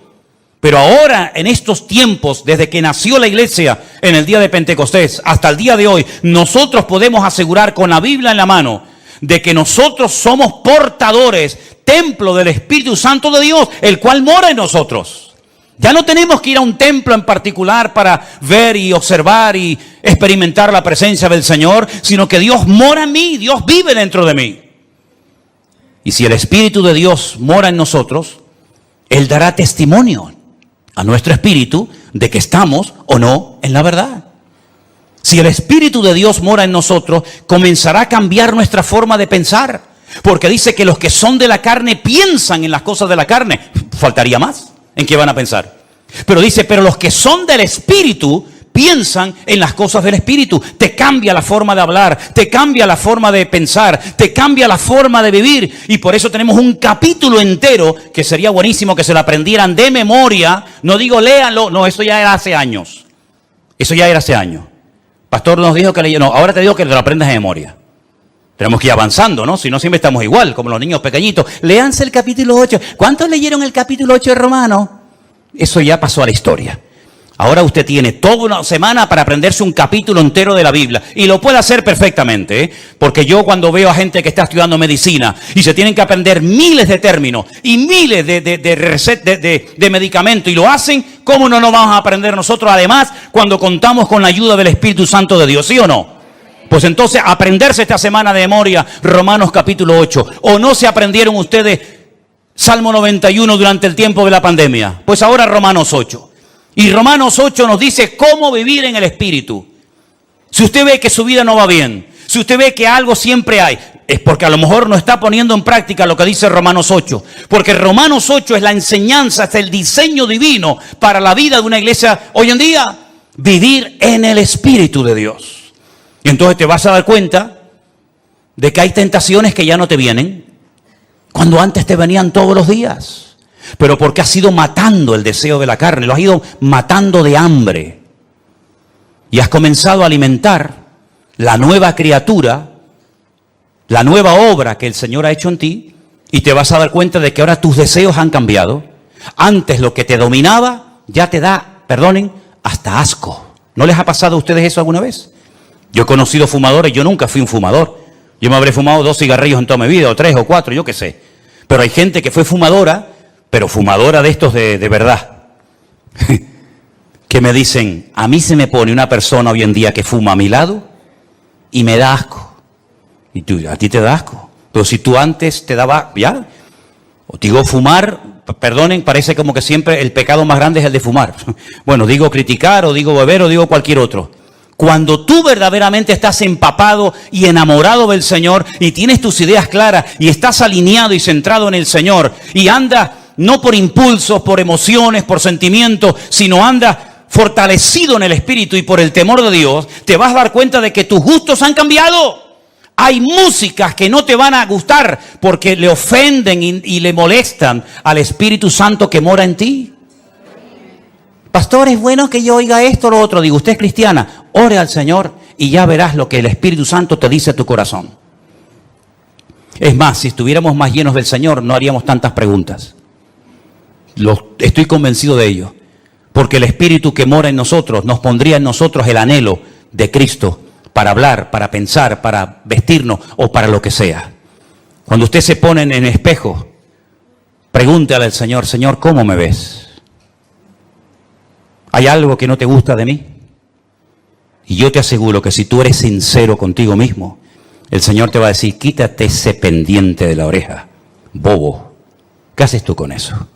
S1: Pero ahora, en estos tiempos, desde que nació la iglesia en el día de Pentecostés hasta el día de hoy, nosotros podemos asegurar con la Biblia en la mano de que nosotros somos portadores, templo del Espíritu Santo de Dios, el cual mora en nosotros. Ya no tenemos que ir a un templo en particular para ver y observar y experimentar la presencia del Señor, sino que Dios mora en mí, Dios vive dentro de mí. Y si el Espíritu de Dios mora en nosotros, Él dará testimonio a nuestro espíritu de que estamos o no en la verdad. Si el Espíritu de Dios mora en nosotros, comenzará a cambiar nuestra forma de pensar. Porque dice que los que son de la carne piensan en las cosas de la carne. Faltaría más. ¿En qué van a pensar? Pero dice: pero los que son del Espíritu piensan en las cosas del Espíritu. Te cambia la forma de hablar, te cambia la forma de pensar, te cambia la forma de vivir. Y por eso tenemos un capítulo entero que sería buenísimo que se lo aprendieran de memoria. No digo léanlo, no, eso ya era hace años. Eso ya era hace años. Pastor nos dijo que no, ahora te digo que lo aprendas de memoria. Tenemos que ir avanzando, ¿no? Si no, siempre estamos igual, como los niños pequeñitos. Léanse el capítulo 8. ¿Cuántos leyeron el capítulo 8 de Romanos? Eso ya pasó a la historia. Ahora usted tiene toda una semana para aprenderse un capítulo entero de la Biblia. Y lo puede hacer perfectamente, ¿eh? Porque yo cuando veo a gente que está estudiando medicina y se tienen que aprender miles de términos y miles de medicamentos y lo hacen, ¿cómo no nos vamos a aprender nosotros? Además, cuando contamos con la ayuda del Espíritu Santo de Dios, ¿sí o no? Pues entonces, aprenderse esta semana de memoria Romanos capítulo 8. ¿O no se aprendieron ustedes Salmo 91 durante el tiempo de la pandemia? Pues ahora Romanos 8. Y Romanos 8 nos dice cómo vivir en el Espíritu. Si usted ve que su vida no va bien, si usted ve que algo siempre hay, es porque a lo mejor no está poniendo en práctica lo que dice Romanos 8. Porque Romanos 8 es la enseñanza, es el diseño divino para la vida de una iglesia hoy en día. Vivir en el Espíritu de Dios. Y entonces te vas a dar cuenta de que hay tentaciones que ya no te vienen, cuando antes te venían todos los días. Pero porque has ido matando el deseo de la carne, lo has ido matando de hambre. Y has comenzado a alimentar la nueva criatura, la nueva obra que el Señor ha hecho en ti, y te vas a dar cuenta de que ahora tus deseos han cambiado. Antes lo que te dominaba ya te da, perdonen, hasta asco. ¿No les ha pasado a ustedes eso alguna vez? Yo he conocido fumadores, yo nunca fui un fumador. Yo me habré fumado 2 cigarrillos en toda mi vida, o 3 o 4, yo qué sé. Pero hay gente que fue fumadora, pero fumadora de estos de verdad. Que me dicen: a mí se me pone una persona hoy en día que fuma a mi lado y me da asco. Y tú, a ti te da asco. Pero si tú antes te daba, ya, o digo fumar, perdonen, parece como que siempre el pecado más grande es el de fumar. Bueno, digo criticar, o digo beber, o digo cualquier otro. Cuando tú verdaderamente estás empapado y enamorado del Señor y tienes tus ideas claras y estás alineado y centrado en el Señor y andas no por impulsos, por emociones, por sentimientos, sino andas fortalecido en el Espíritu y por el temor de Dios, te vas a dar cuenta de que tus gustos han cambiado. Hay músicas que no te van a gustar porque le ofenden y le molestan al Espíritu Santo que mora en ti. Pastor, es bueno que yo oiga esto o lo otro. Digo, usted es cristiana, ore al Señor y ya verás lo que el Espíritu Santo te dice a tu corazón. Es más, si estuviéramos más llenos del Señor, no haríamos tantas preguntas. Estoy convencido de ello. Porque el Espíritu que mora en nosotros nos pondría en nosotros el anhelo de Cristo para hablar, para pensar, para vestirnos o para lo que sea. Cuando usted se pone en el espejo, pregúntale al Señor, Señor, ¿cómo me ves? ¿Hay algo que no te gusta de mí? Y yo te aseguro que si tú eres sincero contigo mismo, el Señor te va a decir, quítate ese pendiente de la oreja, bobo. ¿Qué haces tú con eso?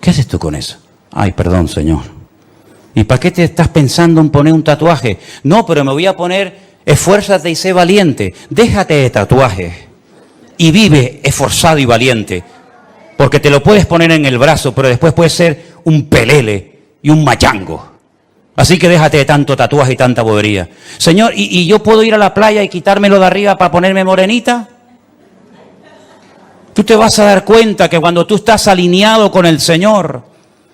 S1: ¿Qué haces tú con eso? Ay, perdón, Señor. ¿Y para qué te estás pensando en poner un tatuaje? No, pero me voy a poner, esfuérzate y sé valiente. Déjate de tatuaje y vive esforzado y valiente. Porque te lo puedes poner en el brazo, pero después puedes ser un pelele y un machango. Así que déjate de tanto tatuaje y tanta bobería. Señor, ¿y yo puedo ir a la playa y quitármelo de arriba para ponerme morenita? Tú te vas a dar cuenta que cuando tú estás alineado con el Señor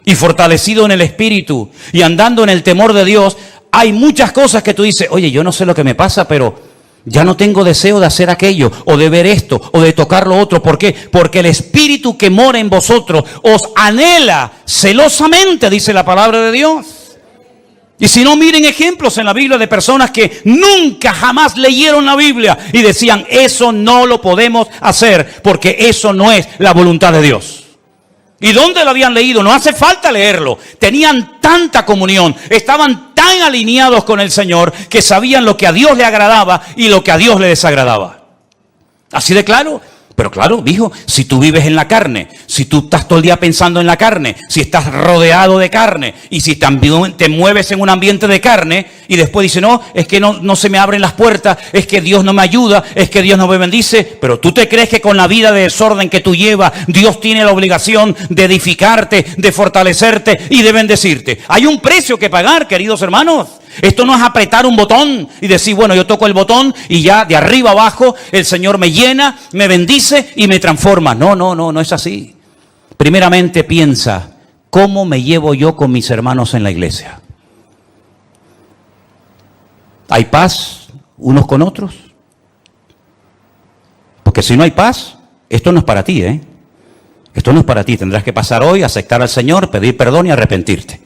S1: y fortalecido en el Espíritu y andando en el temor de Dios, hay muchas cosas que tú dices, oye, yo no sé lo que me pasa, pero ya no tengo deseo de hacer aquello, o de ver esto, o de tocar lo otro. ¿Por qué? Porque el Espíritu que mora en vosotros os anhela celosamente, dice la palabra de Dios. Y si no, miren ejemplos en la Biblia de personas que nunca jamás leyeron la Biblia y decían, eso no lo podemos hacer, porque eso no es la voluntad de Dios. ¿Y dónde lo habían leído? No hace falta leerlo. Tenían tanta comunión, estaban tan alineados con el Señor que sabían lo que a Dios le agradaba y lo que a Dios le desagradaba. Así de claro. Pero claro, hijo, si tú vives en la carne, si tú estás todo el día pensando en la carne, si estás rodeado de carne y si también te mueves en un ambiente de carne y después dices, no, es que no se me abren las puertas, es que Dios no me ayuda, es que Dios no me bendice, pero tú te crees que con la vida de desorden que tú llevas, Dios tiene la obligación de edificarte, de fortalecerte y de bendecirte. Hay un precio que pagar, queridos hermanos. Esto no es apretar un botón y decir, bueno, yo toco el botón y ya de arriba abajo el Señor me llena, me bendice y me transforma. No es así. Primeramente piensa, ¿cómo me llevo yo con mis hermanos en la iglesia? ¿Hay paz unos con otros? Porque si no hay paz, esto no es para ti, ¿eh? Esto no es para ti. Tendrás que pasar hoy, aceptar al Señor, pedir perdón y arrepentirte.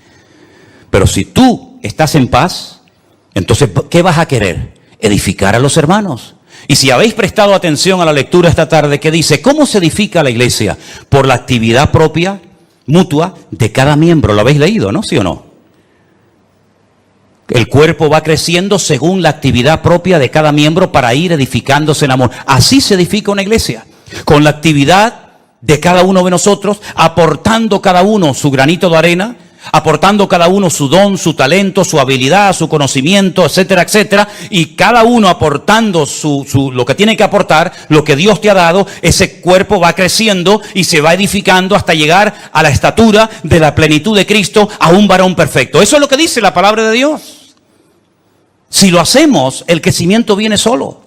S1: Pero si tú estás en paz, entonces, ¿qué vas a querer? Edificar a los hermanos. Y si habéis prestado atención a la lectura esta tarde que dice, ¿cómo se edifica la iglesia? Por la actividad propia, mutua, de cada miembro. ¿Lo habéis leído, no? ¿Sí o no? El cuerpo va creciendo según la actividad propia de cada miembro para ir edificándose en amor. Así se edifica una iglesia. Con la actividad de cada uno de nosotros, aportando cada uno su granito de arena, aportando cada uno su don, su talento, su habilidad, su conocimiento, etcétera, etcétera, y cada uno aportando lo que tiene que aportar, lo que Dios te ha dado, ese cuerpo va creciendo y se va edificando hasta llegar a la estatura de la plenitud de Cristo, a un varón perfecto. Eso es lo que dice la palabra de Dios. Si lo hacemos, el crecimiento viene solo.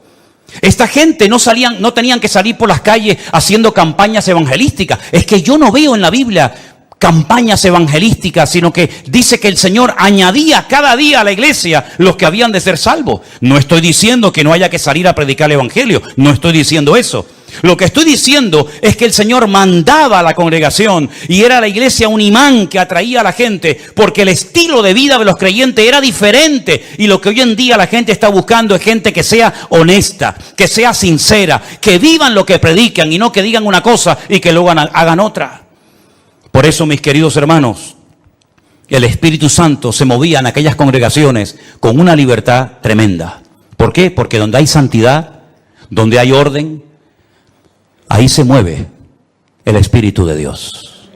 S1: Esta gente no tenían que salir por las calles haciendo campañas evangelísticas. Es que yo no veo en la Biblia campañas evangelísticas, sino que dice que el Señor añadía cada día a la iglesia los que habían de ser salvos. No estoy diciendo que no haya que salir a predicar el evangelio, no estoy diciendo eso. Lo que estoy diciendo es que el Señor mandaba a la congregación y era la iglesia un imán que atraía a la gente, porque el estilo de vida de los creyentes era diferente, y lo que hoy en día la gente está buscando es gente que sea honesta, que sea sincera, que vivan lo que predican y no que digan una cosa y que luego hagan otra. Por eso, mis queridos hermanos, el Espíritu Santo se movía en aquellas congregaciones con una libertad tremenda. ¿Por qué? Porque donde hay santidad, donde hay orden, ahí se mueve el Espíritu de Dios.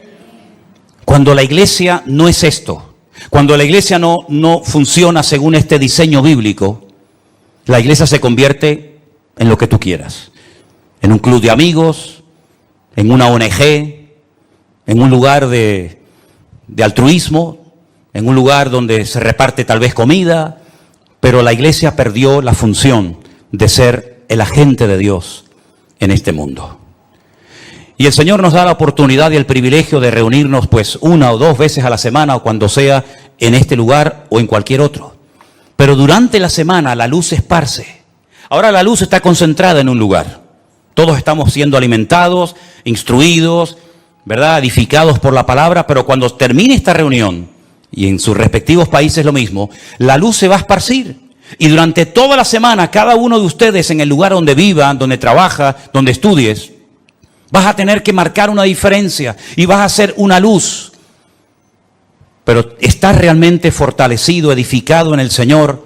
S1: Cuando la iglesia no es esto, cuando la iglesia no funciona según este diseño bíblico, la iglesia se convierte en lo que tú quieras. En un club de amigos, en una ONG, en un lugar de altruismo, en un lugar donde se reparte tal vez comida, pero la iglesia perdió la función de ser el agente de Dios en este mundo. Y el Señor nos da la oportunidad y el privilegio de reunirnos pues 1 o 2 veces a la semana o cuando sea en este lugar o en cualquier otro. Pero durante la semana la luz se esparce. Ahora la luz está concentrada en un lugar. Todos estamos siendo alimentados, instruidos, ¿verdad? Edificados por la palabra, pero cuando termine esta reunión, y en sus respectivos países lo mismo, la luz se va a esparcir. Y durante toda la semana, cada uno de ustedes en el lugar donde viva, donde trabaja, donde estudies, vas a tener que marcar una diferencia y vas a ser una luz. Pero estás realmente fortalecido, edificado en el Señor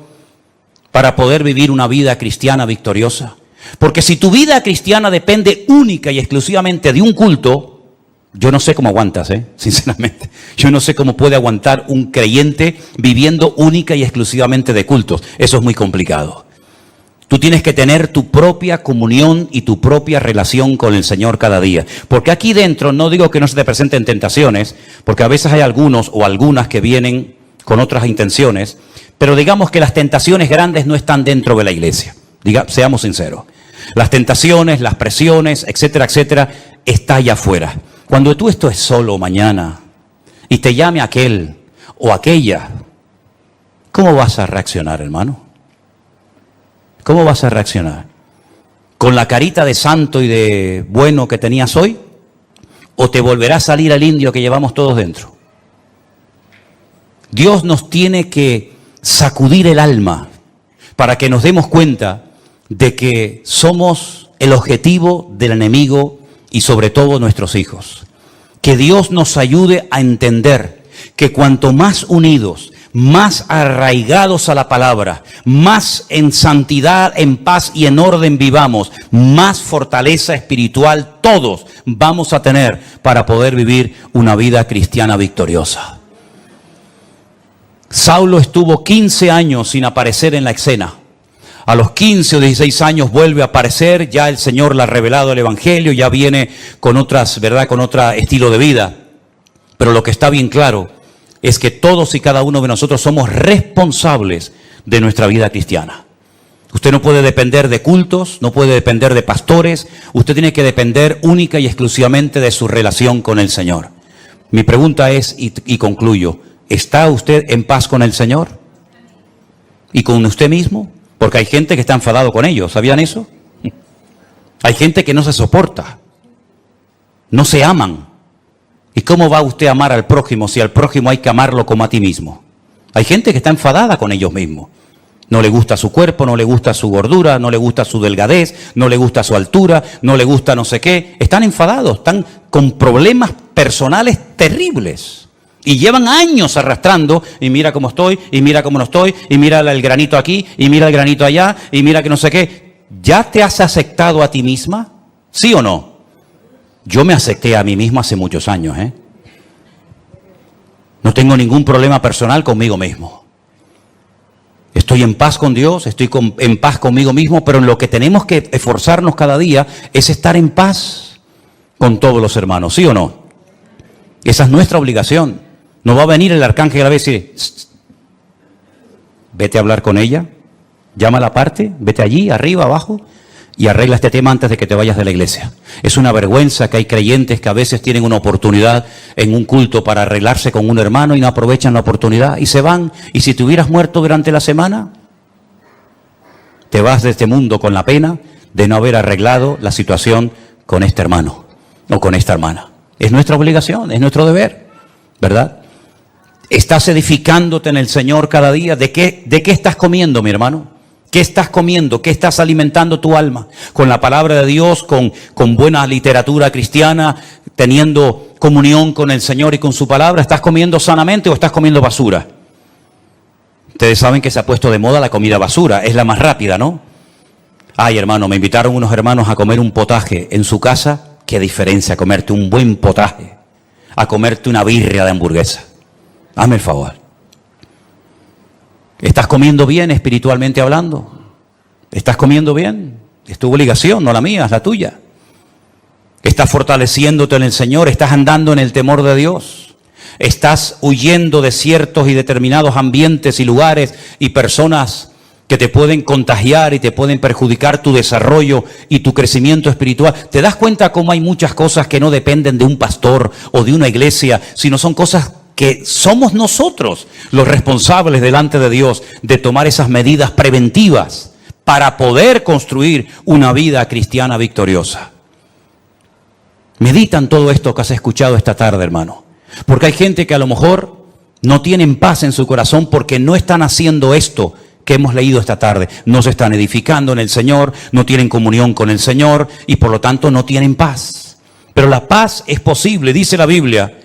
S1: para poder vivir una vida cristiana victoriosa. Porque si tu vida cristiana depende única y exclusivamente de un culto, yo no sé cómo aguantas, sinceramente. Yo no sé cómo puede aguantar un creyente viviendo única y exclusivamente de cultos. Eso es muy complicado. Tú tienes que tener tu propia comunión y tu propia relación con el Señor cada día. Porque aquí dentro, no digo que no se te presenten tentaciones, porque a veces hay algunos o algunas que vienen con otras intenciones, pero digamos que las tentaciones grandes no están dentro de la iglesia. Seamos sinceros. Las tentaciones, las presiones, etcétera, etcétera, está allá afuera. Cuando tú estés solo mañana y te llame aquel o aquella, ¿cómo vas a reaccionar, hermano? ¿Cómo vas a reaccionar? ¿Con la carita de santo y de bueno que tenías hoy? ¿O te volverá a salir el indio que llevamos todos dentro? Dios nos tiene que sacudir el alma para que nos demos cuenta de que somos el objetivo del enemigo y sobre todo nuestros hijos. Que Dios nos ayude a entender que cuanto más unidos, más arraigados a la palabra, más en santidad, en paz y en orden vivamos, más fortaleza espiritual todos vamos a tener para poder vivir una vida cristiana victoriosa. Saulo estuvo 15 años sin aparecer en la escena. A los 15 o 16 años vuelve a aparecer, ya el Señor le ha revelado el Evangelio, ya viene con otras, ¿verdad?, con otro estilo de vida. Pero lo que está bien claro es que todos y cada uno de nosotros somos responsables de nuestra vida cristiana. Usted no puede depender de cultos, no puede depender de pastores, usted tiene que depender única y exclusivamente de su relación con el Señor. Mi pregunta es, y concluyo, ¿está usted en paz con el Señor? ¿Y con usted mismo? Porque hay gente que está enfadado con ellos, ¿sabían eso? Hay gente que no se soporta, no se aman. ¿Y cómo va usted a amar al prójimo si al prójimo hay que amarlo como a ti mismo? Hay gente que está enfadada con ellos mismos. No le gusta su cuerpo, no le gusta su gordura, no le gusta su delgadez, no le gusta su altura, no le gusta no sé qué. Están enfadados, están con problemas personales terribles. Y llevan años arrastrando, y mira cómo estoy, y mira cómo no estoy, y mira el granito aquí, y mira el granito allá, y mira que no sé qué. ¿Ya te has aceptado a ti misma? ¿Sí o no? Yo me acepté a mí mismo hace muchos años, No tengo ningún problema personal conmigo mismo. Estoy en paz con Dios, estoy en paz conmigo mismo, pero en lo que tenemos que esforzarnos cada día es estar en paz con todos los hermanos, ¿sí o no? Esa es nuestra obligación. No va a venir el arcángel a decir, vete a hablar con ella, llámala aparte, vete allí, arriba, abajo, y arregla este tema antes de que te vayas de la iglesia. Es una vergüenza que hay creyentes que a veces tienen una oportunidad en un culto para arreglarse con un hermano y no aprovechan la oportunidad y se van. Y si te hubieras muerto durante la semana, te vas de este mundo con la pena de no haber arreglado la situación con este hermano o con esta hermana. Es nuestra obligación, es nuestro deber, ¿verdad? ¿Estás edificándote en el Señor cada día? ¿De qué estás comiendo, mi hermano? ¿Qué estás comiendo? ¿Qué estás alimentando tu alma? ¿Con la palabra de Dios, con buena literatura cristiana, teniendo comunión con el Señor y con su palabra? ¿Estás comiendo sanamente o estás comiendo basura? Ustedes saben que se ha puesto de moda la comida basura, es la más rápida, ¿no? Ay, hermano, me invitaron unos hermanos a comer un potaje en su casa. Qué diferencia comerte un buen potaje a comerte una birria de hamburguesa. Hazme el favor. ¿Estás comiendo bien espiritualmente hablando? ¿Estás comiendo bien? Es tu obligación, no la mía, es la tuya. ¿Estás fortaleciéndote en el Señor? ¿Estás andando en el temor de Dios? ¿Estás huyendo de ciertos y determinados ambientes y lugares y personas que te pueden contagiar y te pueden perjudicar tu desarrollo y tu crecimiento espiritual? ¿Te das cuenta cómo hay muchas cosas que no dependen de un pastor o de una iglesia, sino son cosas que somos nosotros los responsables delante de Dios de tomar esas medidas preventivas para poder construir una vida cristiana victoriosa? Medita en todo esto que has escuchado esta tarde, hermano. Porque hay gente que a lo mejor no tienen paz en su corazón porque no están haciendo esto que hemos leído esta tarde. No se están edificando en el Señor, no tienen comunión con el Señor y por lo tanto no tienen paz. Pero la paz es posible, dice la Biblia.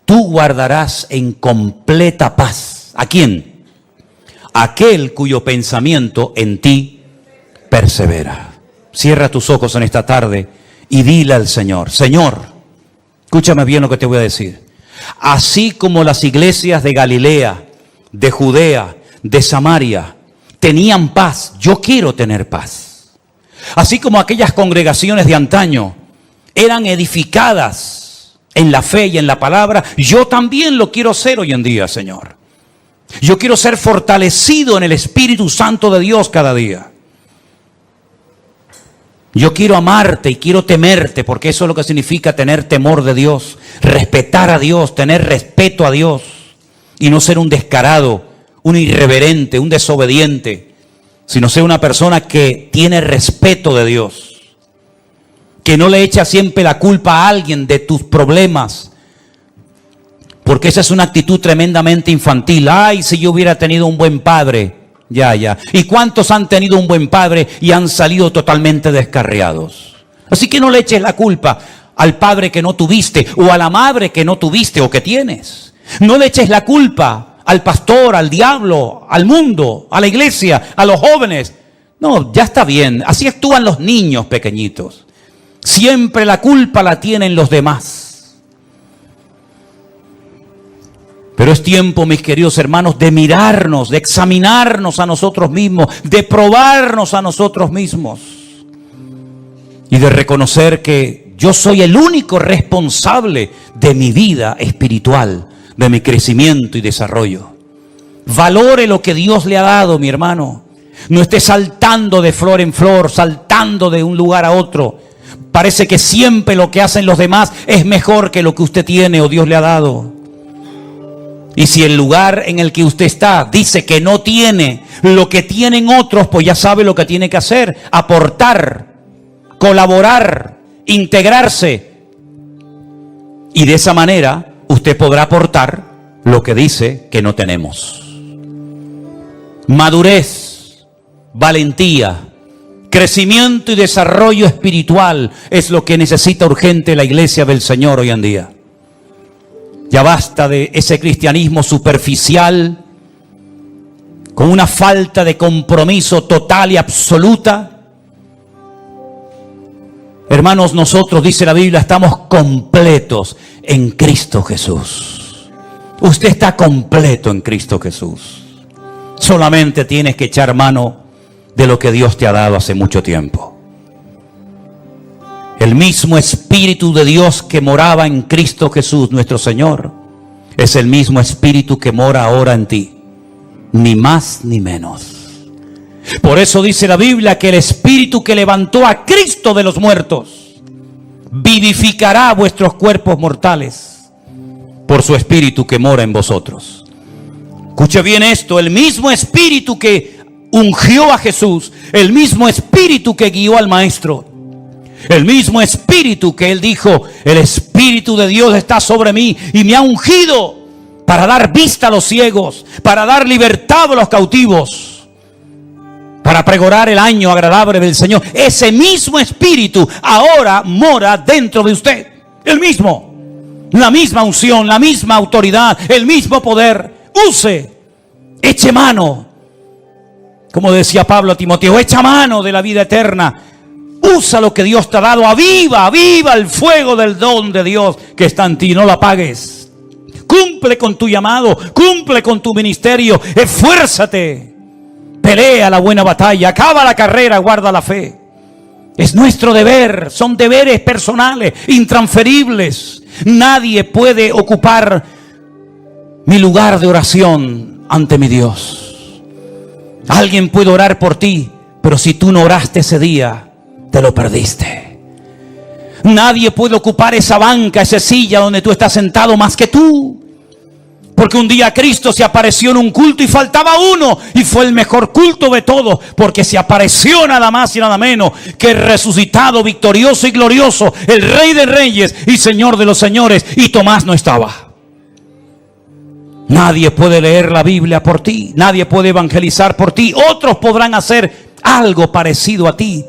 S1: Tú guardarás en completa paz. ¿A quién? Aquel cuyo pensamiento en ti persevera. Cierra tus ojos en esta tarde y dile al Señor: Señor, escúchame bien lo que te voy a decir. Así como las iglesias de Galilea, de Judea, de Samaria tenían paz, yo quiero tener paz. Así como aquellas congregaciones de antaño eran edificadas en la fe y en la palabra, yo también lo quiero ser hoy en día, Señor. Yo quiero ser fortalecido en el Espíritu Santo de Dios cada día. Yo quiero amarte y quiero temerte, porque eso es lo que significa tener temor de Dios, respetar a Dios, tener respeto a Dios y no ser un descarado, un irreverente, un desobediente, sino ser una persona que tiene respeto de Dios, que no le echa siempre la culpa a alguien de tus problemas, porque esa es una actitud tremendamente infantil. Ay, si yo hubiera tenido un buen padre. Ya. ¿Y cuántos han tenido un buen padre y han salido totalmente descarriados? Así que no le eches la culpa al padre que no tuviste o a la madre que no tuviste o que tienes. No le eches la culpa al pastor, al diablo, al mundo, a la iglesia, a los jóvenes. No, ya está bien. Así actúan los niños pequeñitos. Siempre la culpa la tienen los demás. Pero es tiempo, mis queridos hermanos, de mirarnos, de examinarnos a nosotros mismos, de probarnos a nosotros mismos y de reconocer que yo soy el único responsable de mi vida espiritual, de mi crecimiento y desarrollo. Valore lo que Dios le ha dado, mi hermano. No esté saltando de flor en flor, saltando de un lugar a otro. Parece que siempre lo que hacen los demás es mejor que lo que usted tiene o Dios le ha dado. Y si el lugar en el que usted está dice que no tiene lo que tienen otros, pues ya sabe lo que tiene que hacer: aportar, colaborar, integrarse. Y de esa manera usted podrá aportar lo que dice que no tenemos. Madurez, valentía, crecimiento y desarrollo espiritual es lo que necesita urgente la iglesia del Señor hoy en día. Ya basta de ese cristianismo superficial, con una falta de compromiso total y absoluta. Hermanos, nosotros, dice la Biblia, estamos completos en Cristo Jesús. Usted está completo en Cristo Jesús. Solamente tienes que echar mano de lo que Dios te ha dado hace mucho tiempo. El mismo Espíritu de Dios que moraba en Cristo Jesús, nuestro Señor, es el mismo Espíritu que mora ahora en ti. Ni más ni menos. Por eso dice la Biblia que el Espíritu que levantó a Cristo de los muertos vivificará vuestros cuerpos mortales por su Espíritu que mora en vosotros. Escuche bien esto: el mismo Espíritu que ungió a Jesús, el mismo Espíritu que guió al Maestro, el mismo Espíritu que Él dijo: el Espíritu de Dios está sobre mí y me ha ungido para dar vista a los ciegos, para dar libertad a los cautivos, para pregonar el año agradable del Señor. Ese mismo Espíritu ahora mora dentro de usted. El mismo, la misma unción, la misma autoridad, el mismo poder. Use, eche mano Como decía Pablo a Timoteo, echa mano de la vida eterna. Usa lo que Dios te ha dado. Aviva el fuego del don de Dios que está en ti. No lo apagues. Cumple con tu llamado. Cumple con tu ministerio. Esfuérzate. Pelea la buena batalla. Acaba la carrera. Guarda la fe. Es nuestro deber. Son deberes personales, intransferibles. Nadie puede ocupar mi lugar de oración ante mi Dios. Alguien puede orar por ti, pero si tú no oraste ese día, te lo perdiste. Nadie puede ocupar esa banca, esa silla donde tú estás sentado más que tú. Porque un día Cristo se apareció en un culto y faltaba uno, y fue el mejor culto de todos, porque se apareció nada más y nada menos que el resucitado, victorioso y glorioso, el Rey de Reyes y Señor de los Señores, y Tomás no estaba. Nadie puede leer la Biblia por ti. Nadie puede evangelizar por ti. Otros podrán hacer algo parecido a ti.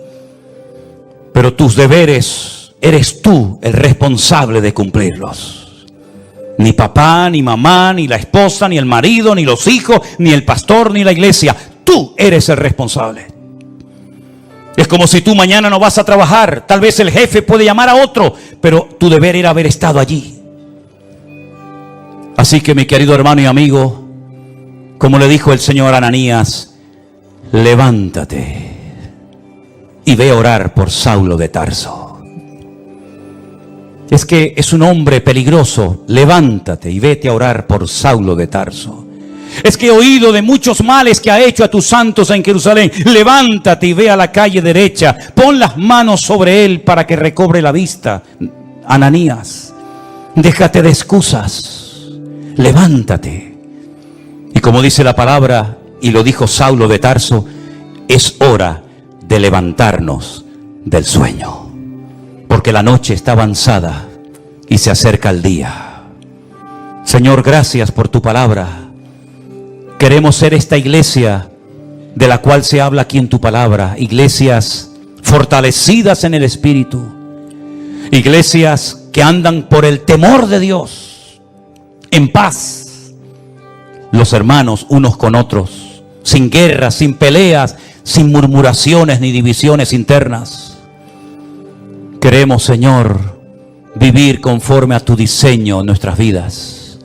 S1: Pero tus deberes, eres tú el responsable de cumplirlos. Ni papá, ni mamá, ni la esposa, ni el marido, ni los hijos, ni el pastor, ni la iglesia. Tú eres el responsable. Es como si tú mañana no vas a trabajar. Tal vez el jefe puede llamar a otro, pero tu deber era haber estado allí. Así que, mi querido hermano y amigo, como le dijo el Señor a Ananías, levántate y ve a orar por Saulo de Tarso. Es que es un hombre peligroso. Levántate y vete a orar por Saulo de Tarso. Es que he oído de muchos males que ha hecho a tus santos en Jerusalén. Levántate y ve a la calle derecha. Pon las manos sobre él para que recobre la vista. Ananías, déjate de excusas. Levántate. Y como dice la palabra, y lo dijo Saulo de Tarso, es hora de levantarnos del sueño, porque la noche está avanzada y se acerca el día. Señor, gracias por tu palabra. Queremos ser esta iglesia de la cual se habla aquí en tu palabra. Iglesias fortalecidas en el Espíritu. Iglesias que andan por el temor de Dios. En paz, los hermanos unos con otros, sin guerras, sin peleas, sin murmuraciones ni divisiones internas. Queremos, Señor, vivir conforme a tu diseño en nuestras vidas.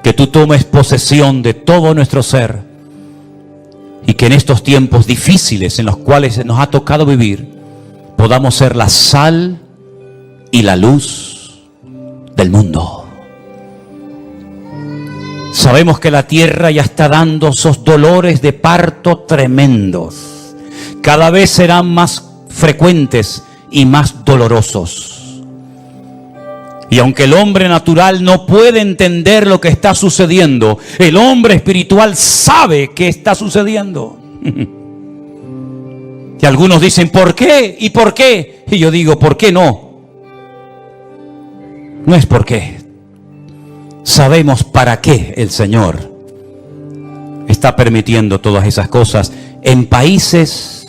S1: Que tú tomes posesión de todo nuestro ser y que en estos tiempos difíciles en los cuales nos ha tocado vivir, podamos ser la sal y la luz del mundo. Sabemos que la tierra ya está dando esos dolores de parto tremendos. Cada vez serán más frecuentes y más dolorosos. Y aunque el hombre natural no puede entender lo que está sucediendo, el hombre espiritual sabe qué está sucediendo. Y algunos dicen, ¿por qué? ¿Y por qué? Y yo digo, ¿por qué no? No es por qué. Sabemos para qué el Señor está permitiendo todas esas cosas en países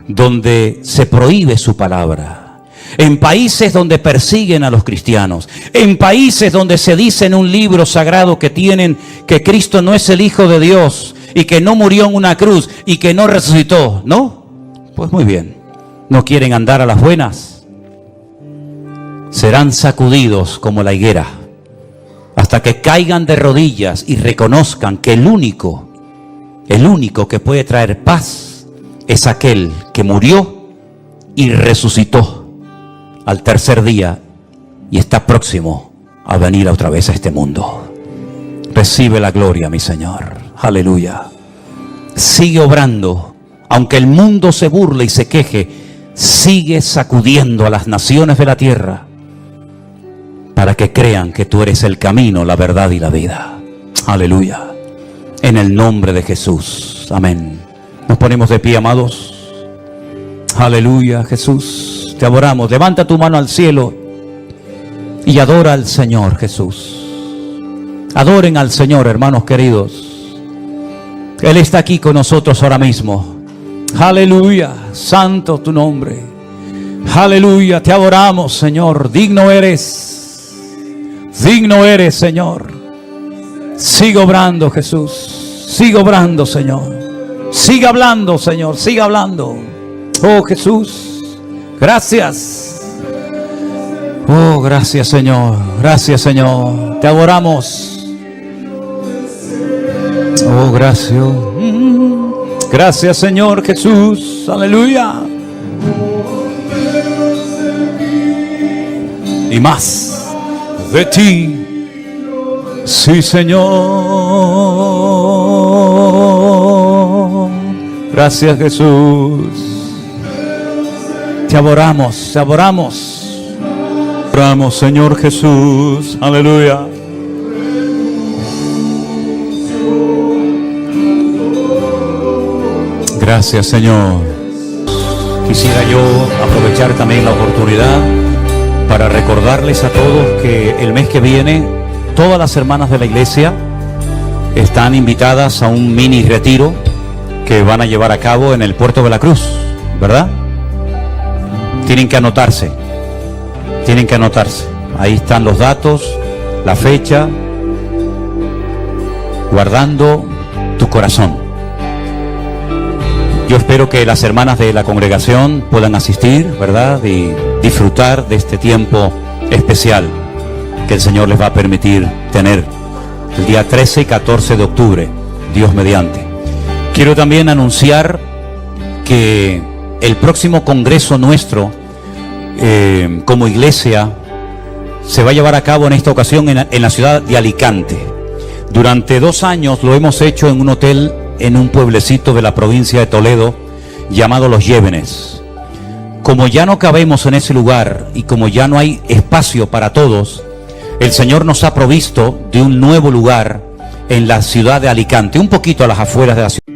S1: donde se prohíbe su palabra, en países donde persiguen a los cristianos, en países donde se dice en un libro sagrado que tienen que Cristo no es el Hijo de Dios y que no murió en una cruz y que no resucitó, ¿no? Pues muy bien, no quieren andar a las buenas, serán sacudidos como la higuera, hasta que caigan de rodillas y reconozcan que el único que puede traer paz es aquel que murió y resucitó al tercer día y está próximo a venir otra vez a este mundo. Recibe la gloria, mi Señor. Aleluya. Sigue obrando, aunque el mundo se burle y se queje, sigue sacudiendo a las naciones de la tierra, para que crean que tú eres el camino, la verdad y la vida. Aleluya. En el nombre de Jesús. Amén. Nos ponemos de pie, amados. Aleluya, Jesús. Te adoramos. Levanta tu mano al cielo y adora al Señor, Jesús. Adoren al Señor, hermanos queridos. Él está aquí con nosotros ahora mismo. Aleluya. Santo tu nombre. Aleluya. Te adoramos, Señor. Digno eres. Digno eres, Señor. Sigue obrando, Jesús. Sigue obrando, Señor. Siga hablando, Señor, siga hablando. Oh, Jesús, gracias. Oh, gracias, Señor. Gracias, Señor. Te adoramos. Oh, gracias. Gracias, Señor Jesús. Aleluya. Y más de ti. Sí, Señor. Gracias, Jesús. Te adoramos, te adoramos. Oramos, Señor Jesús. Aleluya. Gracias, Señor. Quisiera yo aprovechar también la oportunidad para recordarles a todos que el mes que viene todas las hermanas de la iglesia están invitadas a un mini retiro que van a llevar a cabo en el Puerto de la Cruz, ¿verdad? Tienen que anotarse. Tienen que anotarse. Ahí están los datos, la fecha, guardando tu corazón. Yo espero que las hermanas de la congregación puedan asistir, ¿verdad? Y disfrutar de este tiempo especial que el Señor les va a permitir tener el día 13 y 14 de octubre, Dios mediante. Quiero también anunciar que el próximo congreso nuestro como iglesia se va a llevar a cabo en esta ocasión en la ciudad de Alicante. Durante 2 años lo hemos hecho en un hotel en un pueblecito de la provincia de Toledo llamado Los Llévenes. Como ya no cabemos en ese lugar y como ya no hay espacio para todos, el Señor nos ha provisto de un nuevo lugar en la ciudad de Alicante, un poquito a las afueras de la ciudad.